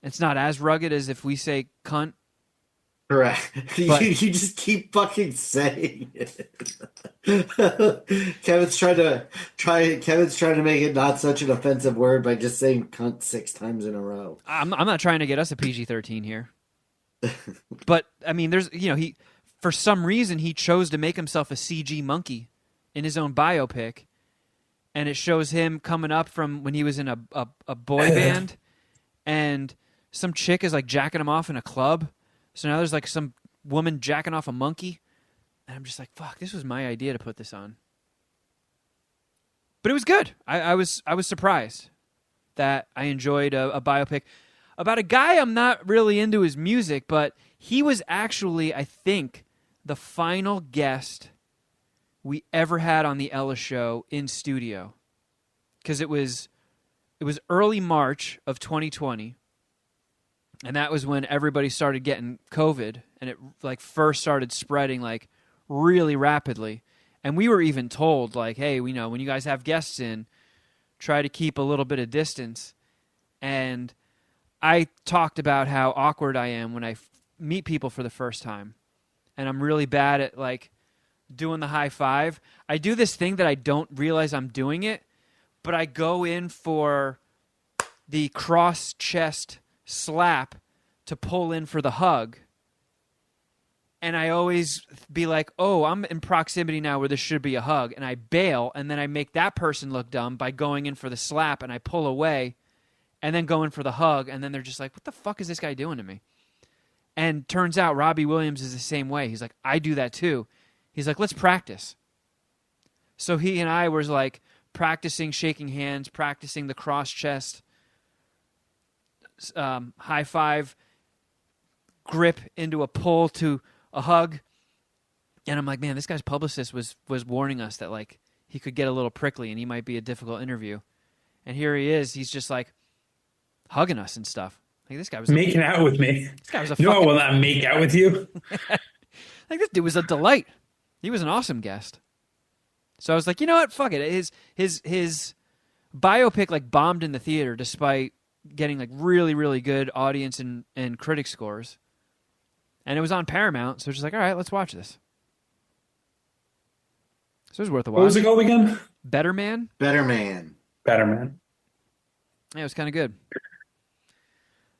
It's not as rugged as if we say cunt. Correct. But- You just keep fucking saying it. Kevin's trying to make it not such an offensive word by just saying cunt 6 times in a row. I'm not trying to get us a PG-13 here. But, I mean, for some reason, he chose to make himself a CG monkey in his own biopic. And it shows him coming up from when he was in a boy band. And some chick is like jacking him off in a club. So now there's like some woman jacking off a monkey. And I'm just like, fuck, this was my idea to put this on. But it was good. I was surprised that I enjoyed a biopic about a guy I'm not really into his music, but he was actually, I think, the final guest we ever had on the Ella Show in studio. Because it was early March of 2020. And that was when everybody started getting COVID, and it like first started spreading like really rapidly. And we were even told, like, hey, we know when you guys have guests in, try to keep a little bit of distance. And I talked about how awkward I am when I meet people for the first time. And I'm really bad at, like, doing the high five. I do this thing that I don't realize I'm doing it, but I go in for the cross chest slap to pull in for the hug. And I always be like, oh, I'm in proximity now where this should be a hug. And I bail, and then I make that person look dumb by going in for the slap, and I pull away, and then go in for the hug. And then they're just like, what the fuck is this guy doing to me? And turns out Robbie Williams is the same way. He's like, I do that too. He's like, let's practice. So he and I was like practicing shaking hands, practicing the cross chest, high five, grip into a pull to a hug. And I'm like, man, this guy's publicist was warning us that, like, he could get a little prickly and he might be a difficult interview. And here he is. He's just like hugging us and stuff. Like, this guy was making out with me. This guy was a No, I fucking, will not make out with you. like, this dude was a delight. He was an awesome guest. So I was like, you know what? Fuck it. His biopic, like, bombed in the theater despite getting, like, really, really good audience and critic scores. And it was on Paramount, so it's just like, all right, let's watch this. So it was worth a watch. What was it called again? Better Man? Better Man. Better Man. Yeah, it was kind of good.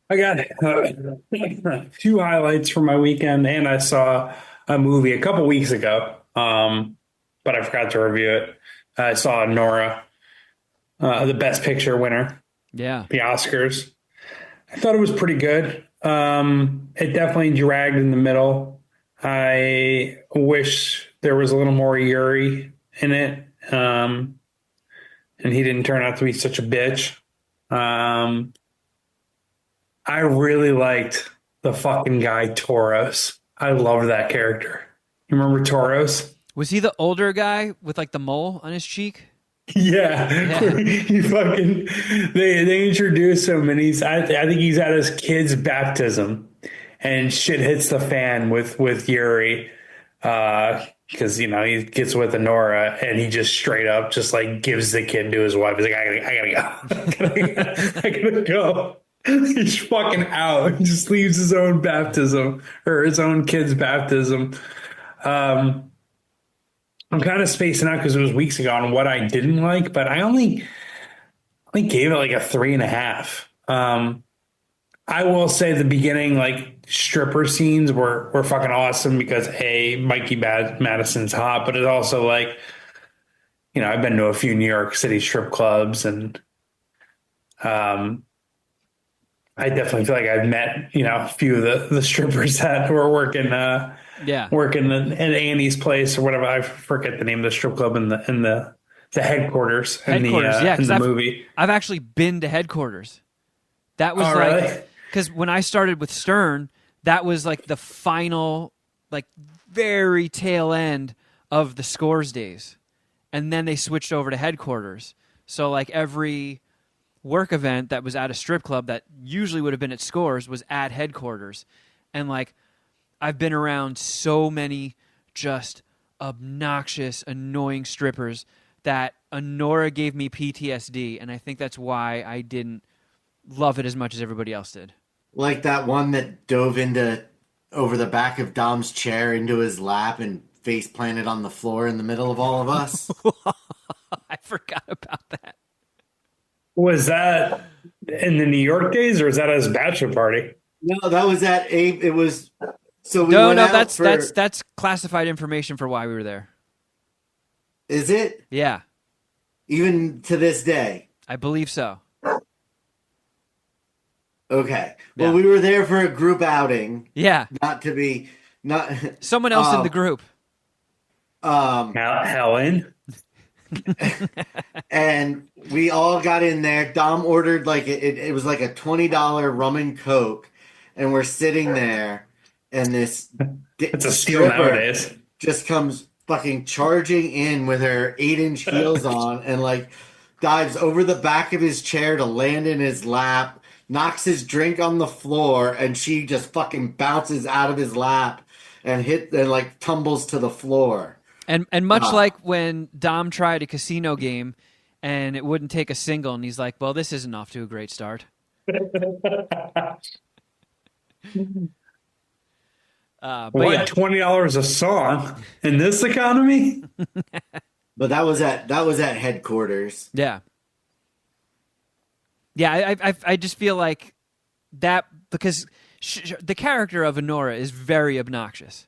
I got a few highlights from my weekend, and I saw a movie a couple weeks ago, but I forgot to review it. I saw Nora, the Best Picture winner, Yeah. the Oscars. I thought it was pretty good. It definitely dragged in the middle. I wish there was a little more Yuri in it, and he didn't turn out to be such a bitch. I really liked the fucking guy Toros. I loved that character. You remember Toros? Was he the older guy with, like, the mole on his cheek? Yeah. He fucking they introduced him, and I think he's at his kid's baptism, and shit hits the fan with Yuri, because he gets with Nora, and he just straight up just, like, gives the kid to his wife. He's like, I gotta go. He's fucking out. He just leaves his own baptism, or his own kid's baptism. I'm kind of spacing out because it was weeks ago on what I didn't like, but I only gave it like a 3.5. I will say the beginning, like, stripper scenes were fucking awesome because Mikey Madison's hot, but it's also like, I've been to a few New York City strip clubs, and I definitely feel like I've met, a few of the strippers that were working at Annie's place or whatever. I forget the name of the strip club in the headquarters in the movie. I've actually been to headquarters. That was because when I started with Stern, that was like the final, like, very tail end of the Scores days. And then they switched over to headquarters. So, like, every work event that was at a strip club that usually would have been at Scores was at headquarters. And, like, I've been around so many just obnoxious, annoying strippers that Nora gave me PTSD, and I think that's why I didn't love it as much as everybody else did. Like that one that dove over the back of Dom's chair into his lap and face planted on the floor in the middle of all of us. I forgot about that. Was that in the New York days, or was that at his bachelor party? No, that was at Abe. It was so we No, went out that's classified information for why we were there. Is it? Yeah, even to this day? I believe so. Okay. Yeah. Well, we were there for a group outing. Yeah, not someone else in the group. Helen. And we all got in there. Dom ordered like it was like a $20 rum and coke, and we're sitting there, and this it's a steal nowadays. Just comes fucking charging in with her 8-inch heels on, and like dives over the back of his chair to land in his lap, knocks his drink on the floor, and she just fucking bounces out of his lap and like tumbles to the floor. And much like when Dom tried a casino game and it wouldn't take a single, and he's like, "Well, this isn't off to a great start." But What, yeah, $20 a song in this economy? But that was at headquarters. yeah, yeah. I just feel like that because the character of Honora is very obnoxious.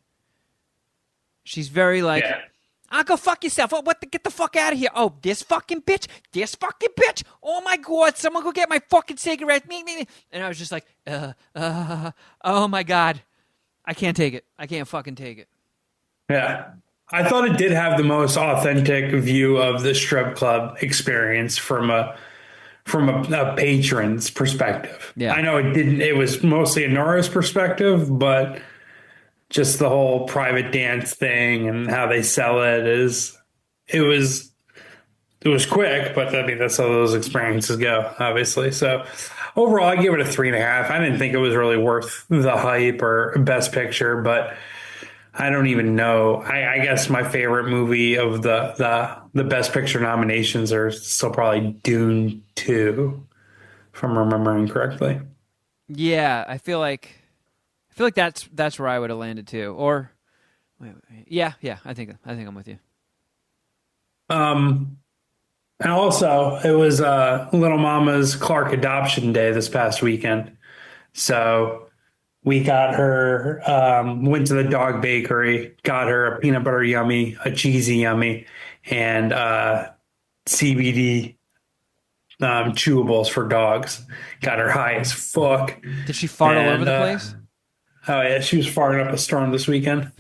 She's very like, Yeah. "I'll go fuck yourself. Get the fuck out of here. Oh, this fucking bitch. This fucking bitch. Oh my God, someone go get my fucking cigarette. Me. And I was just like, oh my God. I can't take it. I can't fucking take it. Yeah. I thought it did have the most authentic view of the strip club experience from a patron's perspective. Yeah. I know it didn't, it was mostly a Nora's perspective, but just the whole private dance thing and how they sell it was quick, but I mean, that's how those experiences go, obviously. So overall, I give it a 3.5. I didn't think it was really worth the hype or best picture, but I don't even know. I guess my favorite movie of the best picture nominations are still probably Dune 2, if I'm remembering correctly. Yeah, I feel like that's where I would have landed too. Or yeah, I think I'm with you. And also, it was Little Mama's Clark adoption day this past weekend. So we got her, went to the dog bakery, got her a peanut butter yummy, a cheesy yummy, and CBD chewables for dogs. Got her high as fuck. Did she fart all over And, the place? Oh, yeah, she was farting up a storm this weekend.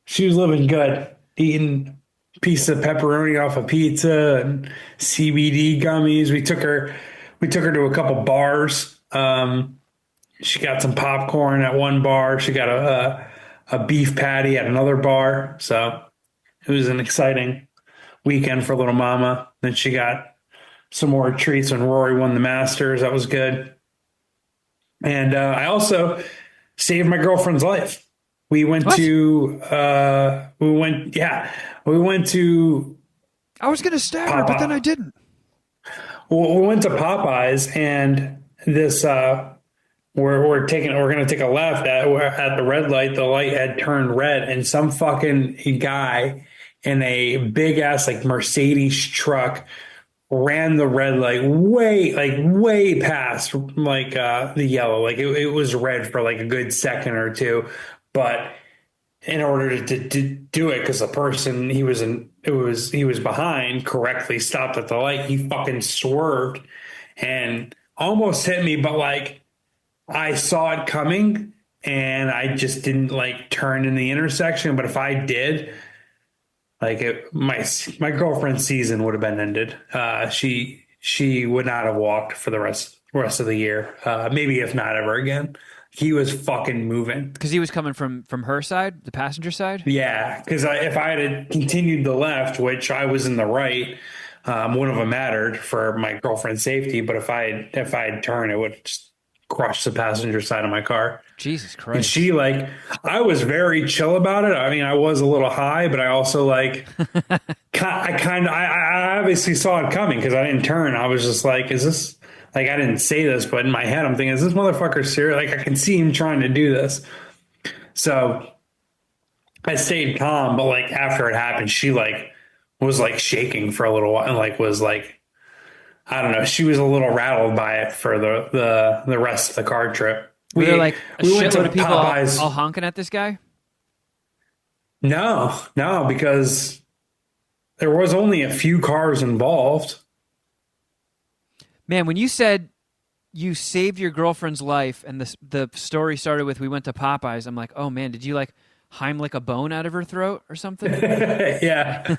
She was living good, eating a piece of pepperoni off a pizza and CBD gummies. We took her to a couple bars. She got some popcorn at one bar. She got a beef patty at another bar. So it was an exciting weekend for little mama. Then she got some more treats when Rory won the Masters. That was good. And I also saved my girlfriend's life. We went What? to we went to I was gonna stab her, but then I didn't. we went to Popeyes, and this we're going to take a left at the red light. The light had turned red, and some fucking guy in a big ass like Mercedes truck ran the red light way past the yellow. Like it was red for like a good second or two, but in order to do it, because the person he was behind correctly stopped at the light, he fucking swerved and almost hit me, but like I saw it coming and I just didn't like turn in the intersection. But if I did, my girlfriend's season would have been ended. She would not have walked for the rest of the year. Maybe if not ever again. He was fucking moving. Because he was coming from her side, the passenger side? Yeah, because if I had continued the left, which I was in the right, wouldn't have mattered for my girlfriend's safety. But if I had turned, it would have just crushed the passenger side of my car. Jesus Christ. And she I was very chill about it. I mean, I was a little high, but I also I obviously saw it coming because I didn't turn. I was just like, is this, I didn't say this, but in my head, I'm thinking, is this motherfucker serious? Like, I can see him trying to do this. So I stayed calm, but after it happened, she was shaking for a little while and was I don't know. She was a little rattled by it for the rest of the car trip. Were there a shitload of people Popeyes. all honking at this guy? No, because there was only a few cars involved. Man, when you said you saved your girlfriend's life and the story started with we went to Popeyes, I'm like, oh man, did you Heimlich a bone out of her throat or something? Yeah.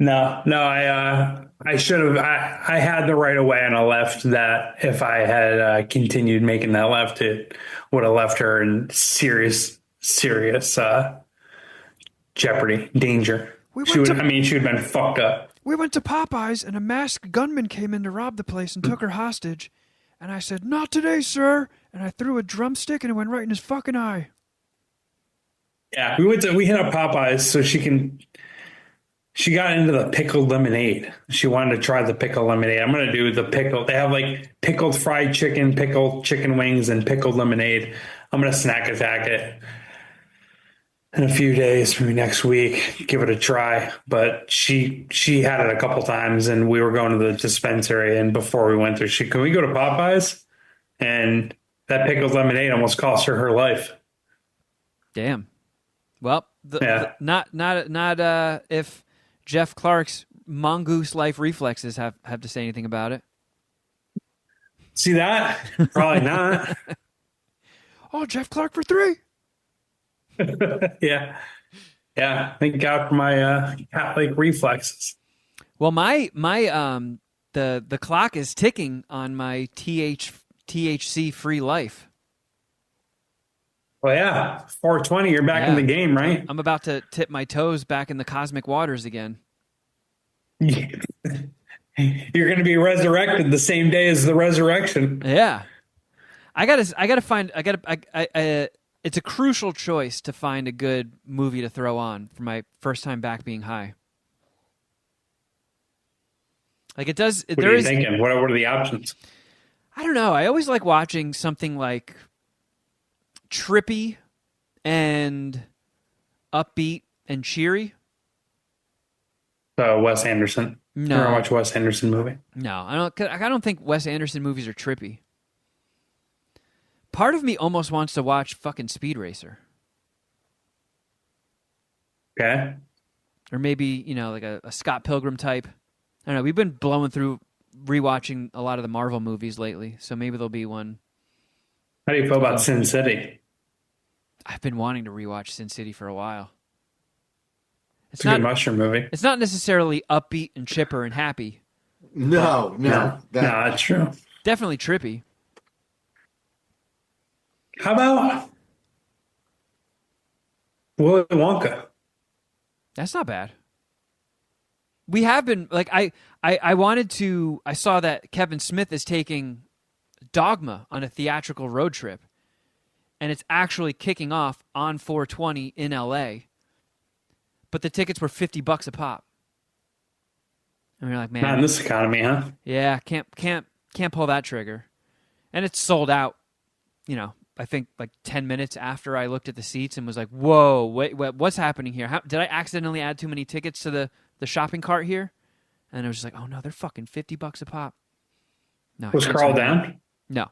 No, I should have. I had the right of way on a left that if I had continued making that left, it would have left her in serious jeopardy, danger. She would have been fucked up. We went to Popeyes, and a masked gunman came in to rob the place and took her hostage. And I said, "Not today, sir." And I threw a drumstick, and it went right in his fucking eye. Yeah, we hit up Popeyes so she got into the pickled lemonade. She wanted to try the pickled lemonade. I'm gonna do the pickle. They have like pickled fried chicken, pickled chicken wings, and pickled lemonade. I'm gonna snack attack it in a few days, maybe next week. Give it a try. But she had it a couple times, and we were going to the dispensary. And before we went there, can we go to Popeyes? And that pickled lemonade almost cost her life. Damn. Well, Yeah. not if Jeff Clark's mongoose life reflexes have to say anything about it. See that? Probably not. Oh, Jeff Clark for 3. Yeah. Yeah. Thank God for my cat like reflexes. Well, my the clock is ticking on my THC free life. Well, yeah. 420, you're back in the game, right? I'm about to tip my toes back in the cosmic waters again. You're going to be resurrected the same day as the resurrection. Yeah. It's a crucial choice to find a good movie to throw on for my first time back being high. Like it does. What are you thinking? What are the options? I don't know. I always like watching something like trippy and upbeat and cheery. Wes Anderson. No. You ever watch a Wes Anderson movie? No, I don't think Wes Anderson movies are trippy. Part of me almost wants to watch fucking Speed Racer. Okay. Or maybe, like a Scott Pilgrim type. I don't know. We've been blowing through rewatching a lot of the Marvel movies lately, so maybe there'll be one. How do you feel about Sin City? I've been wanting to rewatch Sin City for a while. It's a good mushroom movie. It's not necessarily upbeat and chipper and happy. No, that's true. Definitely trippy. How about Willy Wonka? That's not bad. We have been like I saw that Kevin Smith is taking Dogma on a theatrical road trip, and it's actually kicking off on 420 in LA. But the tickets were $50 a pop. And you're like, man, not in this economy, huh? Yeah, can't pull that trigger. And it's sold out. I think like 10 minutes after I looked at the seats and was like, whoa, wait, what's happening here? Did I accidentally add too many tickets to the shopping cart here? And I was just like, oh no, they're fucking $50 a pop. No, Was Carl down? No,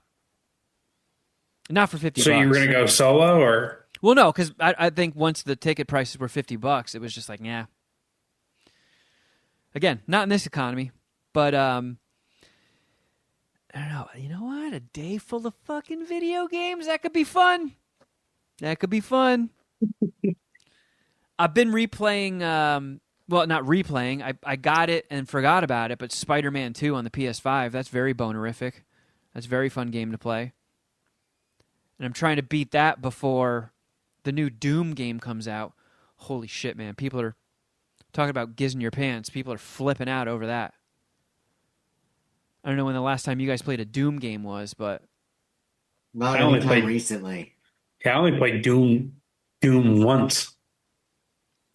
not for $50. So you were gonna go solo, or? Well, no, because I think once the ticket prices were $50, it was just like, yeah. Again, not in this economy, but I don't know. You know what? A day full of fucking video games? That could be fun. I've been replaying, well, not replaying. I got it and forgot about it, but Spider-Man 2 on the PS5, that's very bonerific. That's a very fun game to play. And I'm trying to beat that before the new Doom game comes out. Holy shit, man. People are talking about gizzing your pants. People are flipping out over that. I don't know when the last time you guys played a Doom game was, but not anytime recently. Yeah, I only played Doom once.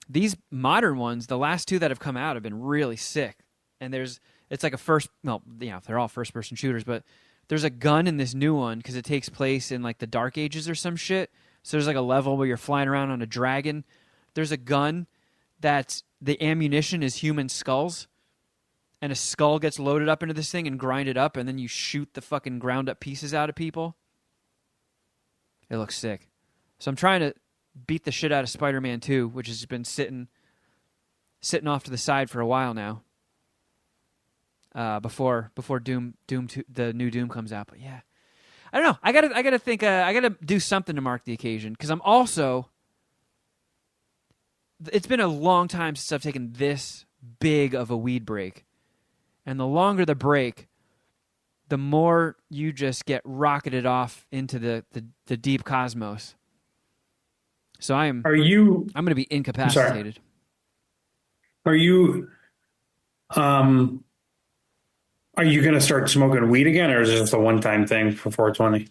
These modern ones, the last 2 that have come out have been really sick. And it's like they're all first-person shooters, but there's a gun in this new one because it takes place in like the Dark Ages or some shit. So there's like a level where you're flying around on a dragon. There's a gun that's the ammunition is human skulls. And a skull gets loaded up into this thing and grinded up, and then you shoot the fucking ground up pieces out of people. It looks sick. So I'm trying to beat the shit out of Spider-Man 2, which has been sitting off to the side for a while now. Before Doom 2, the new Doom comes out. But yeah, I don't know. I gotta think. I gotta do something to mark the occasion because I'm also. It's been a long time since I've taken this big of a weed break. And the longer the break, the more you just get rocketed off into the deep cosmos. So I'm going to be incapacitated. Are you going to start smoking weed again, or is it just a one-time thing for 420?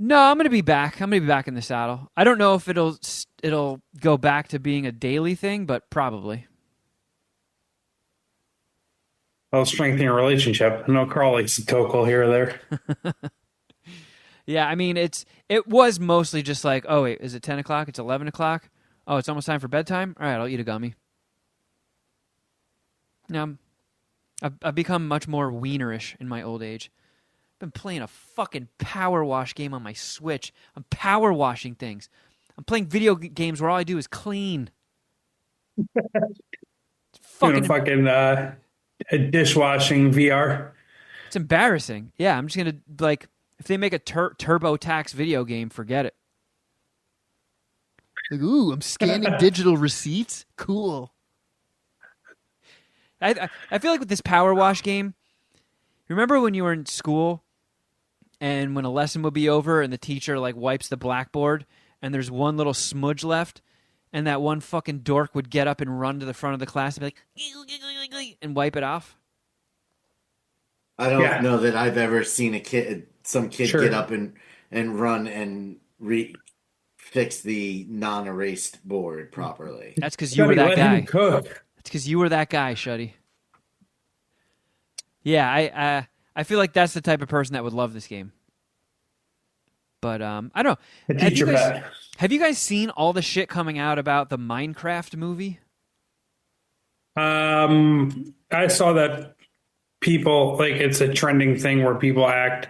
No, I'm gonna be back. I'm gonna be back in the saddle. I don't know if it'll go back to being a daily thing, but probably. I'll strengthen your relationship. I know Carl likes a tokel here or there. Yeah, I mean it was mostly just like, oh wait, is it 10 o'clock? It's 11 o'clock. Oh, it's almost time for bedtime. All right, I'll eat a gummy. No, I've become much more wienerish in my old age. Been playing a fucking power wash game on my Switch. I'm power washing things. I'm playing video games where all I do is clean. It's Doing a fucking. fucking a dishwashing VR. It's embarrassing. Yeah, I'm just gonna like if they make a Turbo Tax video game, forget it. Like, ooh, I'm scanning digital receipts. Cool. I feel like with this power wash game, remember when you were in school and when a lesson would be over and the teacher like wipes the blackboard and there's one little smudge left and that one fucking dork would get up and run to the front of the class and be like and wipe it off? I don't know that I've ever seen some kid Sure. get up and run and fix the non-erased board properly. That's because you were Shuddy, that let guy. him cook. It's because you were that guy, Shuddy. Yeah, I feel like that's the type of person that would love this game. But I don't know. A teacher pet. Have you guys seen all the shit coming out about the Minecraft movie? I saw that people like it's a trending thing where people act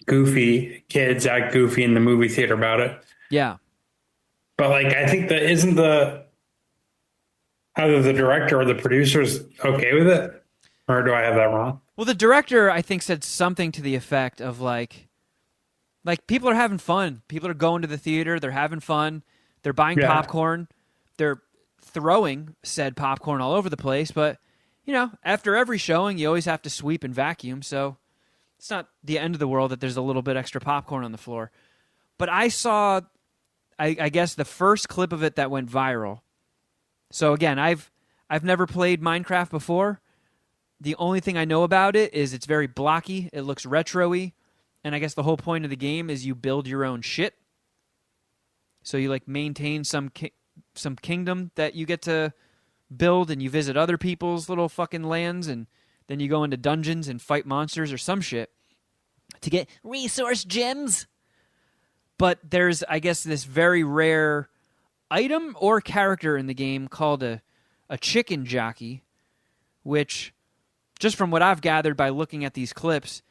goofy, kids act goofy in the movie theater about it. Yeah. But like I think that isn't either the director or the producers okay with it? Or do I have that wrong? Well, the director, I think, said something to the effect of like people are having fun. People are going to the theater. They're having fun. They're buying popcorn. They're throwing said popcorn all over the place. But, you know, after every showing, you always have to sweep and vacuum. So it's not the end of the world that there's a little bit extra popcorn on the floor. But I saw, I guess, the first clip of it that went viral. So again, I've never played Minecraft before. The only thing I know about it is it's very blocky. It looks retro-y. And I guess the whole point of the game is you build your own shit. So you like maintain some kingdom that you get to build, and you visit other people's little fucking lands, and then you go into dungeons and fight monsters or some shit to get resource gems. But there's, I guess, this very rare item or character in the game called a Chicken Jockey, which, just from what I've gathered by looking at these clips,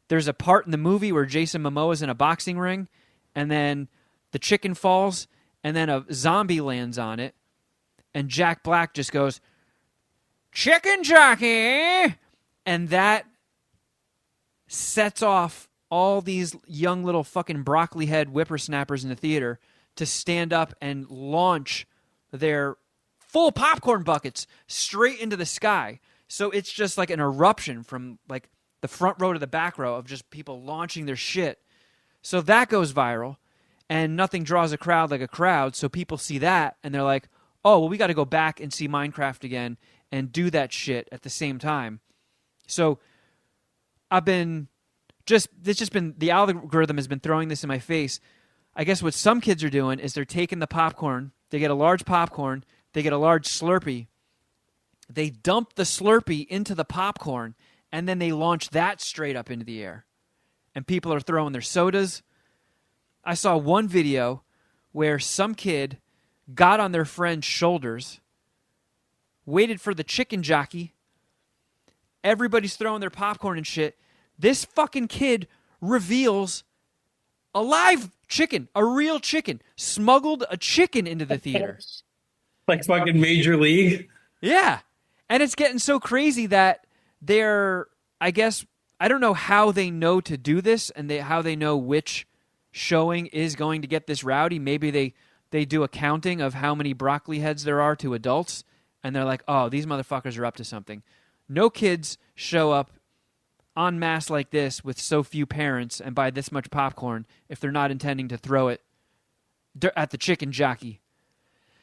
there's a part in the movie where Jason Momoa is in a boxing ring, and then the chicken falls, and then a zombie lands on it, and Jack Black just goes, "Chicken Jockey!" And that sets off all these young little fucking broccoli head whippersnappers in the theater to stand up and launch their full popcorn buckets straight into the sky. So it's just like an eruption from like the front row to the back row of just people launching their shit. So that goes viral, and nothing draws a crowd like a crowd. So people see that and they're like, oh, well, we got to go back and see Minecraft again and do that shit at the same time. So the algorithm has been throwing this in my face. I guess what some kids are doing is they're taking the popcorn, they get a large popcorn, they get a large Slurpee, they dump the Slurpee into the popcorn, and then they launch that straight up into the air. And people are throwing their sodas. I saw one video where some kid got on their friend's shoulders, waited for the chicken jockey. Everybody's throwing their popcorn and shit. This fucking kid reveals a live chicken, a real chicken, smuggled a chicken into the theater. Like fucking Major League. Yeah. And it's getting so crazy that they're, I guess, I don't know how they know to do this and how they know which showing is going to get this rowdy. Maybe they do a counting of how many broccoli heads there are to adults, and they're like, oh, these motherfuckers are up to something. No kids show up en masse like this with so few parents and buy this much popcorn if they're not intending to throw it at the chicken jockey.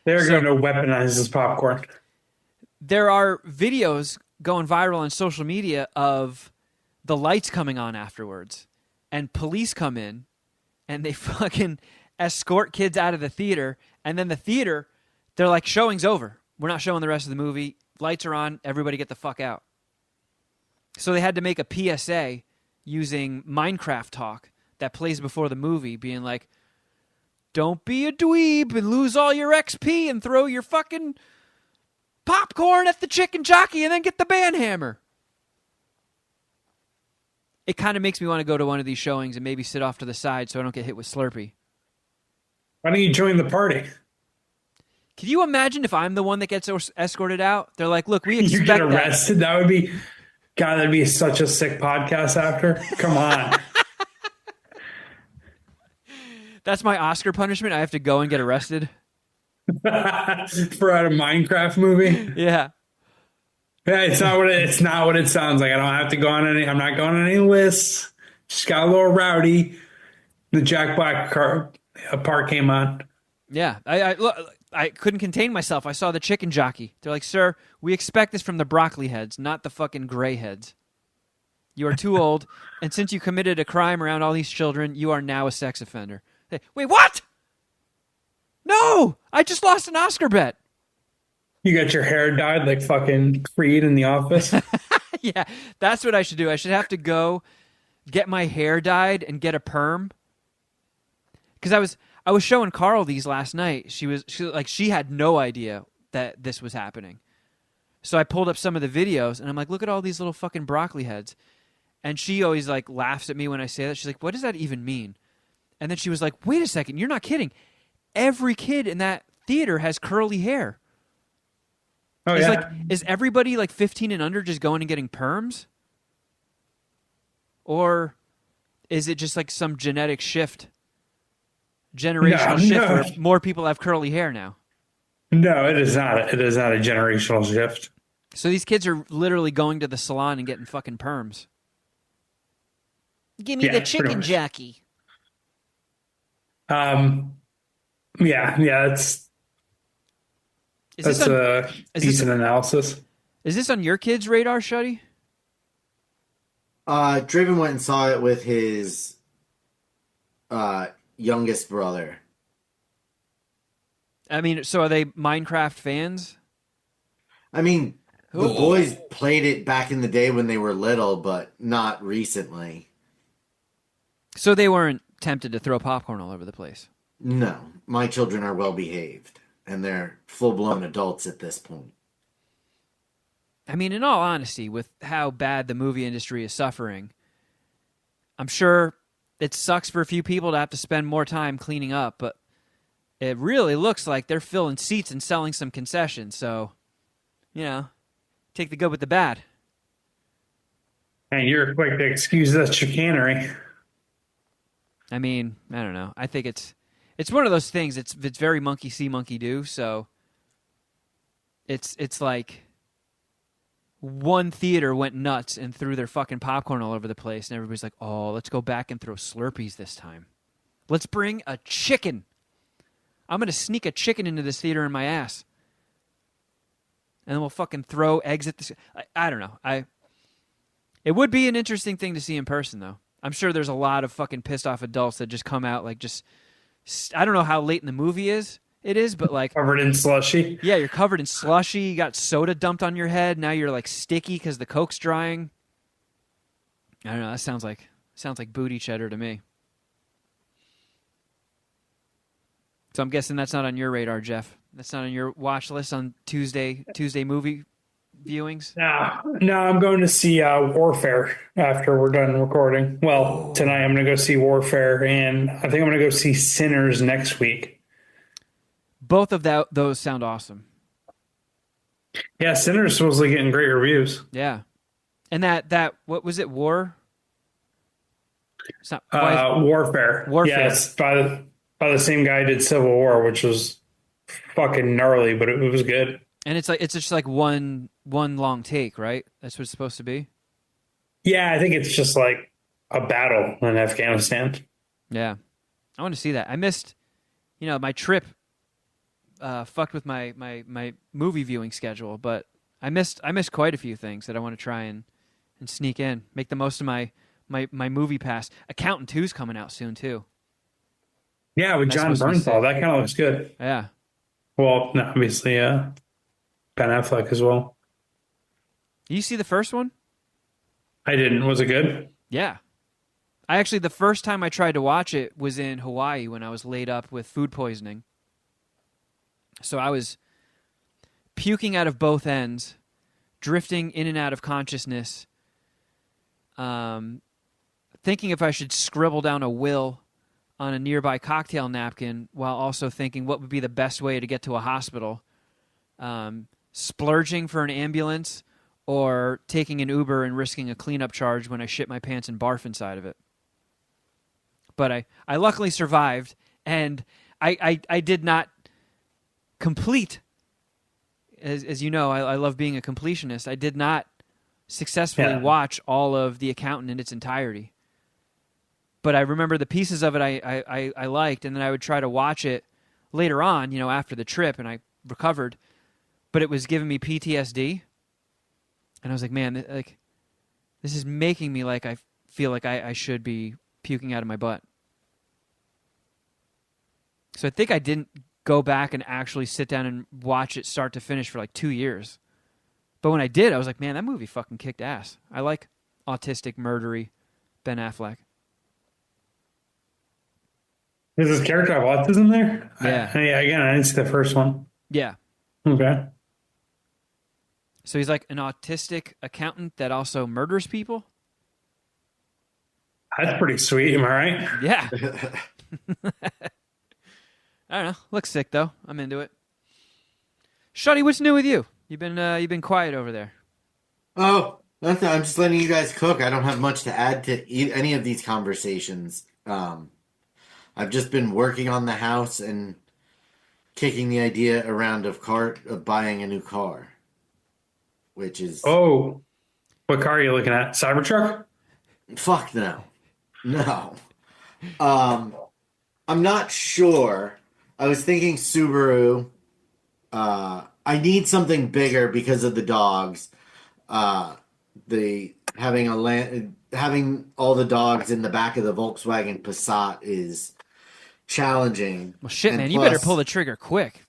They're going to weaponize this popcorn. There are videos going viral on social media of the lights coming on afterwards, and police come in and they fucking escort kids out of the theater. And then the theater, they're like, showing's over. We're not showing the rest of the movie. Lights are on. Everybody get the fuck out. So they had to make a PSA using Minecraft talk that plays before the movie, being like, don't be a dweeb and lose all your XP and throw your fucking popcorn at the Chicken Jockey and then get the band hammer. It kind of makes me want to go to one of these showings and maybe sit off to the side so I don't get hit with Slurpee. Why don't you join the party? Can you imagine if I'm the one that gets escorted out? They're like, look, we expect You get arrested. That would be, God, that'd be such a sick podcast after. Come on. That's my Oscar punishment. I have to go and get arrested. For a Minecraft movie. Yeah. Yeah, it's not what it sounds like. I don't have to go on any. I'm not going on any lists. Just got a little rowdy. The Jack Black part came on. Yeah, I couldn't contain myself. I saw the Chicken Jockey. They're like, sir, we expect this from the broccoli heads, not the fucking gray heads. You are too old, and since you committed a crime around all these children, you are now a sex offender. Hey, wait, what? No, I just lost an Oscar bet. You got your hair dyed like fucking Creed in The Office. Yeah, that's what I should do. I should have to go get my hair dyed and get a perm. Because I was showing Carl these last night. She had no idea that this was happening. So I pulled up some of the videos and I'm like, look at all these little fucking broccoli heads. And she always like laughs at me when I say that. She's like, what does that even mean? And then she was like, wait a second, you're not kidding. Every kid in that theater has curly hair. Oh, It's yeah. like, is everybody like 15 and under just going and getting perms? Or is it just like some genetic shift? Generational shift where more people have curly hair now? No, it is not. It is not a generational shift. So these kids are literally going to the salon and getting fucking perms. Give me Yeah, the pretty Chicken much. Jockey. Yeah, that's a decent analysis. Is this on your kid's radar, Shuddy? Driven went and saw it with his youngest brother. I mean, so are they Minecraft fans? I mean, the boys played it back in the day when they were little, but not recently. So they weren't tempted to throw popcorn all over the place? No, my children are well behaved, and they're full-blown adults at this point. I mean, in all honesty, with how bad the movie industry is suffering, I'm sure it sucks for a few people to have to spend more time cleaning up, but it really looks like they're filling seats and selling some concessions. So, take the good with the bad. And you're quick to excuse that chicanery. I mean, I don't know. I think it's one of those things. It's very monkey see, monkey do. So it's like one theater went nuts and threw their fucking popcorn all over the place, and everybody's like, "Oh, let's go back and throw Slurpees this time. Let's bring a chicken. I'm gonna sneak a chicken into this theater in my ass, and then we'll fucking throw eggs at the." I don't know. It would be an interesting thing to see in person, though. I'm sure there's a lot of fucking pissed off adults that just come out like just. I don't know how late in the movie it is, but like Covered in slushy. yeah, you're covered in slushy. You got soda dumped on your head. Now you're like sticky because the Coke's drying. I don't know. That sounds like booty cheddar to me. So I'm guessing that's not on your radar, Jeff. That's not on your watch list on Tuesday movie viewings. No, I'm going to see Warfare after we're done recording. Well, tonight I'm going to go see Warfare, and I think I'm going to go see Sinners next week. Both of those sound awesome. Yeah, Sinners supposedly getting great reviews. Yeah, and that what was it? War. It's not, Warfare. Warfare. Yes, by the same guy who did Civil War, which was fucking gnarly, but it was good. And it's just like one long take, right? That's what it's supposed to be. Yeah, I think it's just like a battle in Afghanistan. Yeah, I want to see that. I missed, my trip. Fucked with my movie viewing schedule, but I missed quite a few things that I want to try and sneak in, make the most of my movie pass. Accountant 2's coming out soon too. Yeah, with That's John supposed to be Bernthal. sick. That kind of looks good. Yeah. Well, no, obviously, Ben Affleck as well. You see the first one? I didn't. Was it good? Yeah. I actually, the first time I tried to watch it was in Hawaii when I was laid up with food poisoning. So I was puking out of both ends, drifting in and out of consciousness, thinking if I should scribble down a will on a nearby cocktail napkin while also thinking what would be the best way to get to a hospital, splurging for an ambulance or taking an Uber and risking a cleanup charge when I shit my pants and barf inside of it. But I luckily survived, and I did not complete. As you know, I love being a completionist. I did not successfully Yeah. watch all of The Accountant in its entirety. But I remember the pieces of it I liked, and then I would try to watch it later on, after the trip, and I recovered. But it was giving me PTSD, and I was like, man, this is making me like I feel like I should be puking out of my butt. So I think I didn't go back and actually sit down and watch it start to finish for like 2 years. But when I did, I was like, man, that movie fucking kicked ass. I like autistic, murdery Ben Affleck. Does this character have autism there? Yeah. Again, I didn't see the first one. Yeah. Okay. So he's like an autistic accountant that also murders people? That's pretty sweet. Am I right? Yeah. I don't know. Looks sick though. I'm into it. Shuddy, what's new with you? You've been quiet over there. Oh, nothing. I'm just letting you guys cook. I don't have much to add to any of these conversations. I've just been working on the house and kicking the idea around of buying a new car, which is Oh, what car are you looking at? Cybertruck? fuck no, no. Um, I'm not sure. I was thinking Subaru. I need something bigger because of the dogs. The having all the dogs in the back of the Volkswagen Passat is challenging. Well, shit, And man, you better plus, pull the trigger quick.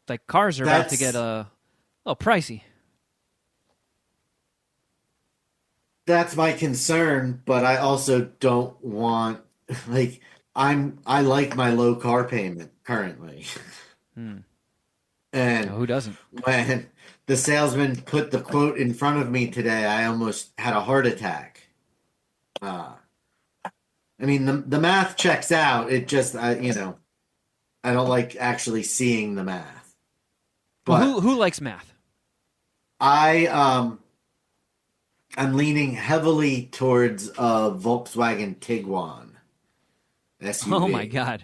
Like cars are about to get a little pricey. That's my concern, but I also don't want like I like my low car payment currently. And Oh, who doesn't? when the salesman put the quote in front of me today, I almost had a heart attack. I mean, the math checks out. It just, I don't like actually seeing the math. Well, But who likes math? I'm leaning heavily towards a Volkswagen Tiguan SUV. Oh my god.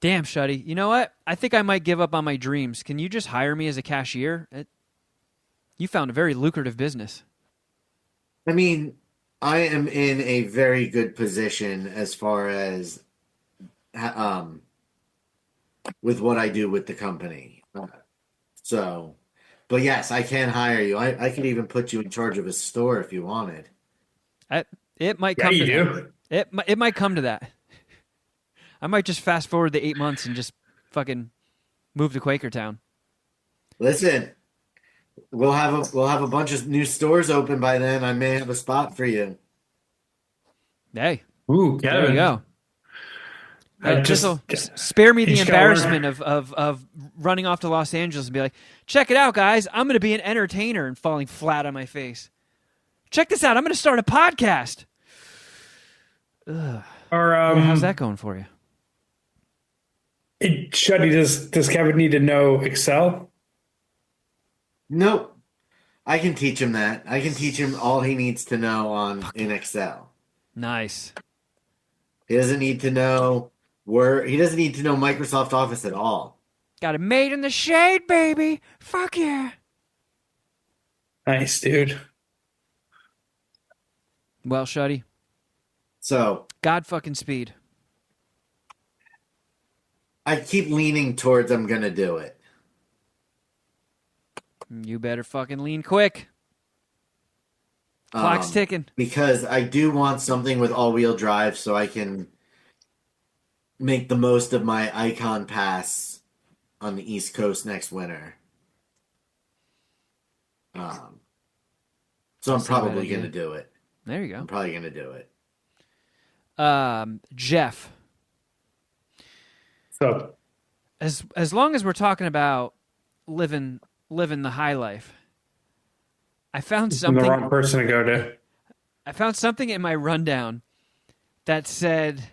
Damn, Shuddy. You know what? I think I might give up on my dreams. Can you just hire me as a cashier? You found a very lucrative business. I mean, I am in a very good position as far as with what I do with the company. So, but yes, I can hire you. I could even put you in charge of a store if you wanted. It might Yeah, come you to do. that. It might come to that. I might just fast forward the 8 months and just fucking move to Quakertown. Listen, we'll have a bunch of new stores open by then. I may have a spot for you. Hey, Ooh, there Kevin. you go. I This'll just spare me you the just gotta learn. embarrassment of running off to Los Angeles and be like, check it out, guys. I'm going to be an entertainer and falling flat on my face. Check this out. I'm going to start a podcast. Or How's that going for you? Shuddy, does Kevin need to know Excel? Nope. I can teach him that. I can teach him all he needs to know in Excel. Nice. He doesn't need to know Word. He doesn't need to know Microsoft Office at all. Got it made in the shade, baby. Fuck yeah. Nice, dude. Well, Shuddy, So God fucking speed. I keep leaning towards I'm gonna do it. You better fucking lean quick. Clock's ticking. Because I do want something with all-wheel drive so I can make the most of my Icon Pass on the East Coast next winter. So I'm That's not a bad probably idea. going to do it. There you I'm go. probably going to do it. Jeff, So as long as we're talking about living the high life, I found I'm the something. wrong person to go to. I found something in my rundown that said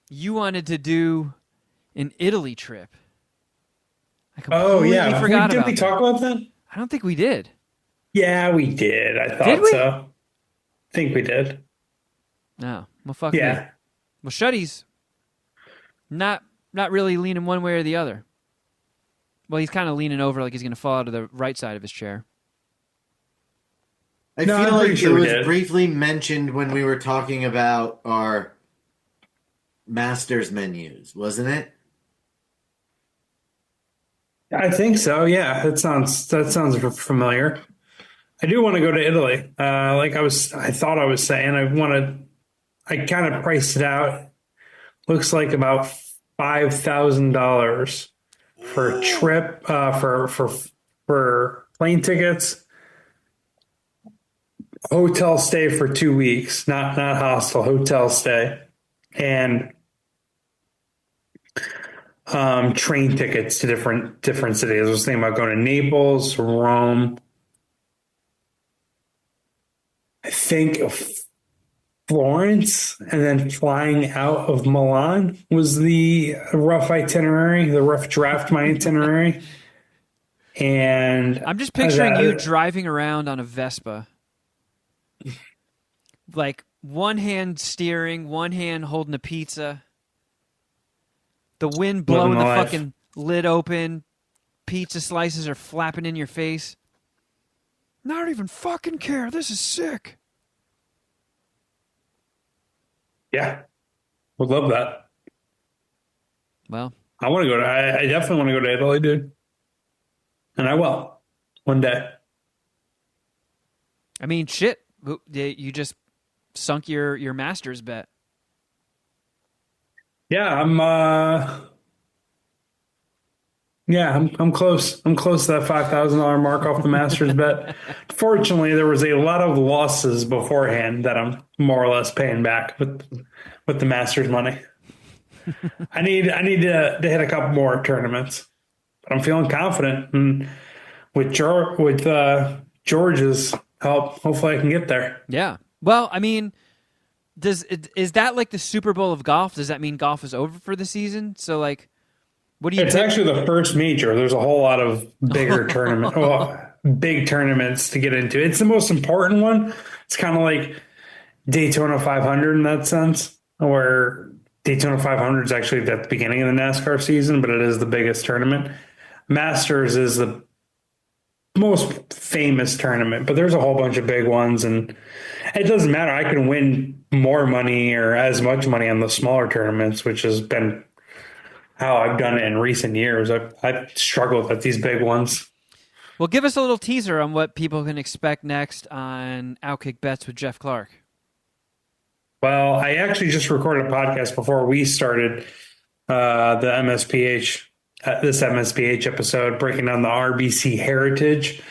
you wanted to do an Italy trip. I Oh completely yeah, forgot did about we that. talk about that? I don't think we did. Yeah, we did. I Did thought we? so. I think we did. No. Well, fuck me. Yeah. Well, Shuddy's not really leaning one way or the other. Well, he's kind of leaning over like he's going to fall out of the right side of his chair. I No, feel I'm like pretty sure it we was did. briefly mentioned when we were talking about our Masters menus, wasn't it? I think so. Yeah, that sounds familiar. I do want to go to Italy. I thought I was saying, I kind of priced it out. Looks like about $5,000 for a trip, for plane tickets, hotel stay for 2 weeks, not hostel, hotel stay, and train tickets to different cities. I was thinking about going to Naples, Rome. I think Florence, and then flying out of Milan was the rough itinerary, the rough draft of my itinerary. And I'm just picturing you that, driving around on a Vespa. Like one hand steering, one hand holding a pizza. The wind blowing Living the the life. fucking lid open. Pizza slices are flapping in your face. Not even fucking care. This is sick. yeah, would love that. Well, I want to go to, I definitely want to go to Italy, dude. And I will one day. I mean, shit. You just sunk your Masters bet. Yeah, I'm close. I'm close to that $5,000 mark off the Masters bet. Fortunately, there was a lot of losses beforehand that I'm more or less paying back with the Masters money. I need to hit a couple more tournaments, but I'm feeling confident, and with George's help, hopefully I can get there. Yeah. Well, I mean, is that like the Super Bowl of golf? Does that mean golf is over for the season? So, like, what do you It's pick? actually the first major. There's a whole lot of big tournaments to get into. It's the most important one. It's kind of like Daytona 500 in that sense, where Daytona 500 is actually at the beginning of the NASCAR season, but it is the biggest tournament. Masters is the most famous tournament, but there's a whole bunch of big ones, and it doesn't matter. I can win more money or as much money on the smaller tournaments, which has been how I've done it in recent years. I've struggled at these big ones. Well, give us a little teaser on what people can expect next on Outkick Bets with Jeff Clark. Well, I actually just recorded a podcast before we started the this MSPH episode, breaking down the RBC Heritage,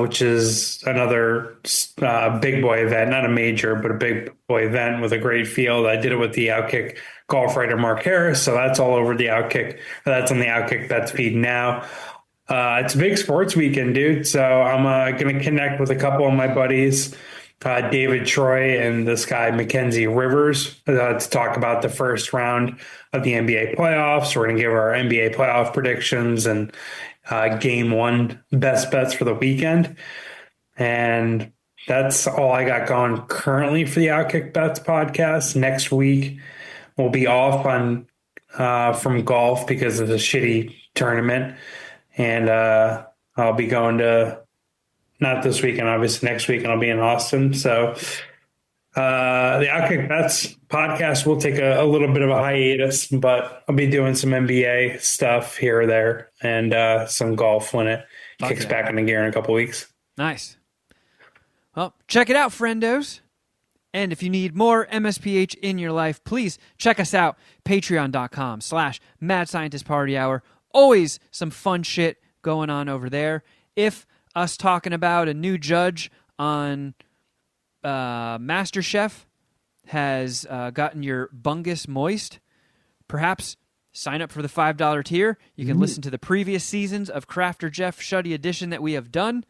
which is another big boy event, not a major, but a big boy event with a great field. I did it with the Outkick golf writer Mark Harris, so that's all over the Outkick. That's on the Outkick Bets feed now. It's a big sports weekend, dude. So I'm going to connect with a couple of my buddies, David Troy and this guy, Mackenzie Rivers, to talk about the first round of the NBA playoffs. We're going to give our NBA playoff predictions and game one best bets for the weekend. And that's all I got going currently for the Outkick Bets podcast. Next week, we'll be off from golf because of the shitty tournament. And I'll be going to, not this weekend, obviously next week, and I'll be in Austin. So the Outkick Bets podcast will take a little bit of a hiatus, but I'll be doing some NBA stuff here or there and some golf when it kicks back into gear in a couple weeks. Nice. Well, check it out, friendos. And if you need more MSPH in your life, please check us out. Patreon.com/Mad Scientist Party Hour. Always some fun shit going on over there. If us talking about a new judge on MasterChef has gotten your bungus moist, perhaps sign up for the $5 tier. You can listen to the previous seasons of Crafter Jeff Shuddy Edition that we have done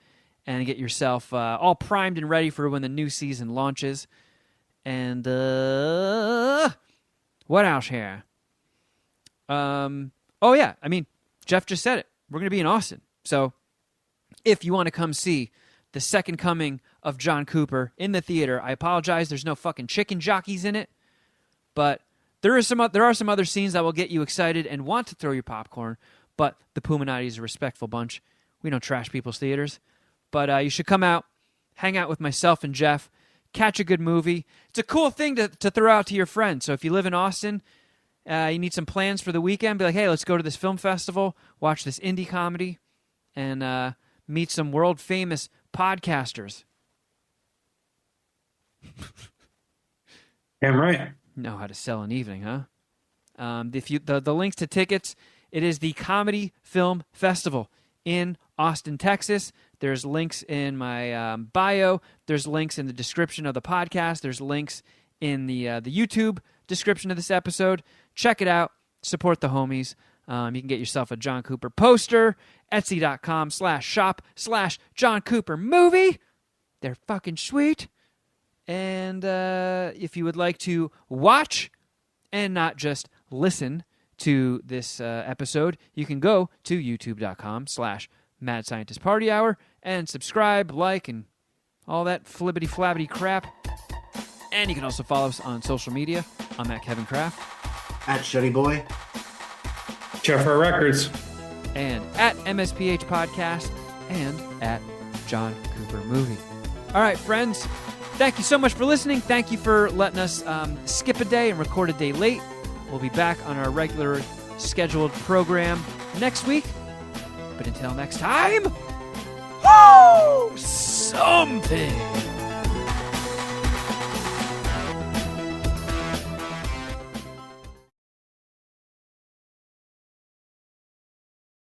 and get yourself all primed and ready for when the new season launches. And what else here? Oh, yeah. I mean, Jeff just said it. We're going to be in Austin. So if you want to come see the second coming of John Cooper in the theater, I apologize. There's no fucking chicken jockeys in it. But there are some other scenes that will get you excited and want to throw your popcorn. But the Puminati is a respectful bunch. We don't trash people's theaters. But you should come out, hang out with myself and Jeff, catch a good movie. It's a cool thing to throw out to your friends. So if you live in Austin, you need some plans for the weekend, be like, hey, let's go to this film festival, watch this indie comedy, and meet some world-famous podcasters. Damn right. Know how to sell an evening, huh? If you the links to tickets, it is the Comedy Film Festival in Austin, Texas. There's links in my bio. There's links in the description of the podcast. There's links in the YouTube description of this episode. Check it out. Support the homies. You can get yourself a John Cooper poster. Etsy.com/shop/John Cooper movie. They're fucking sweet. And if you would like to watch and not just listen to this episode, you can go to youtube.com/Mad Scientist Party Hour and subscribe, like, and all that flibbity-flabbity crap. And you can also follow us on social media. I'm at Kevin Kraft. At Shuddy Boy. Jeffrey Records. And at MSPH Podcast. And at John Cooper Movie. All right, friends. Thank you so much for listening. Thank you for letting us skip a day and record a day late. We'll be back on our regular scheduled program next week. But until next time, woo! Something!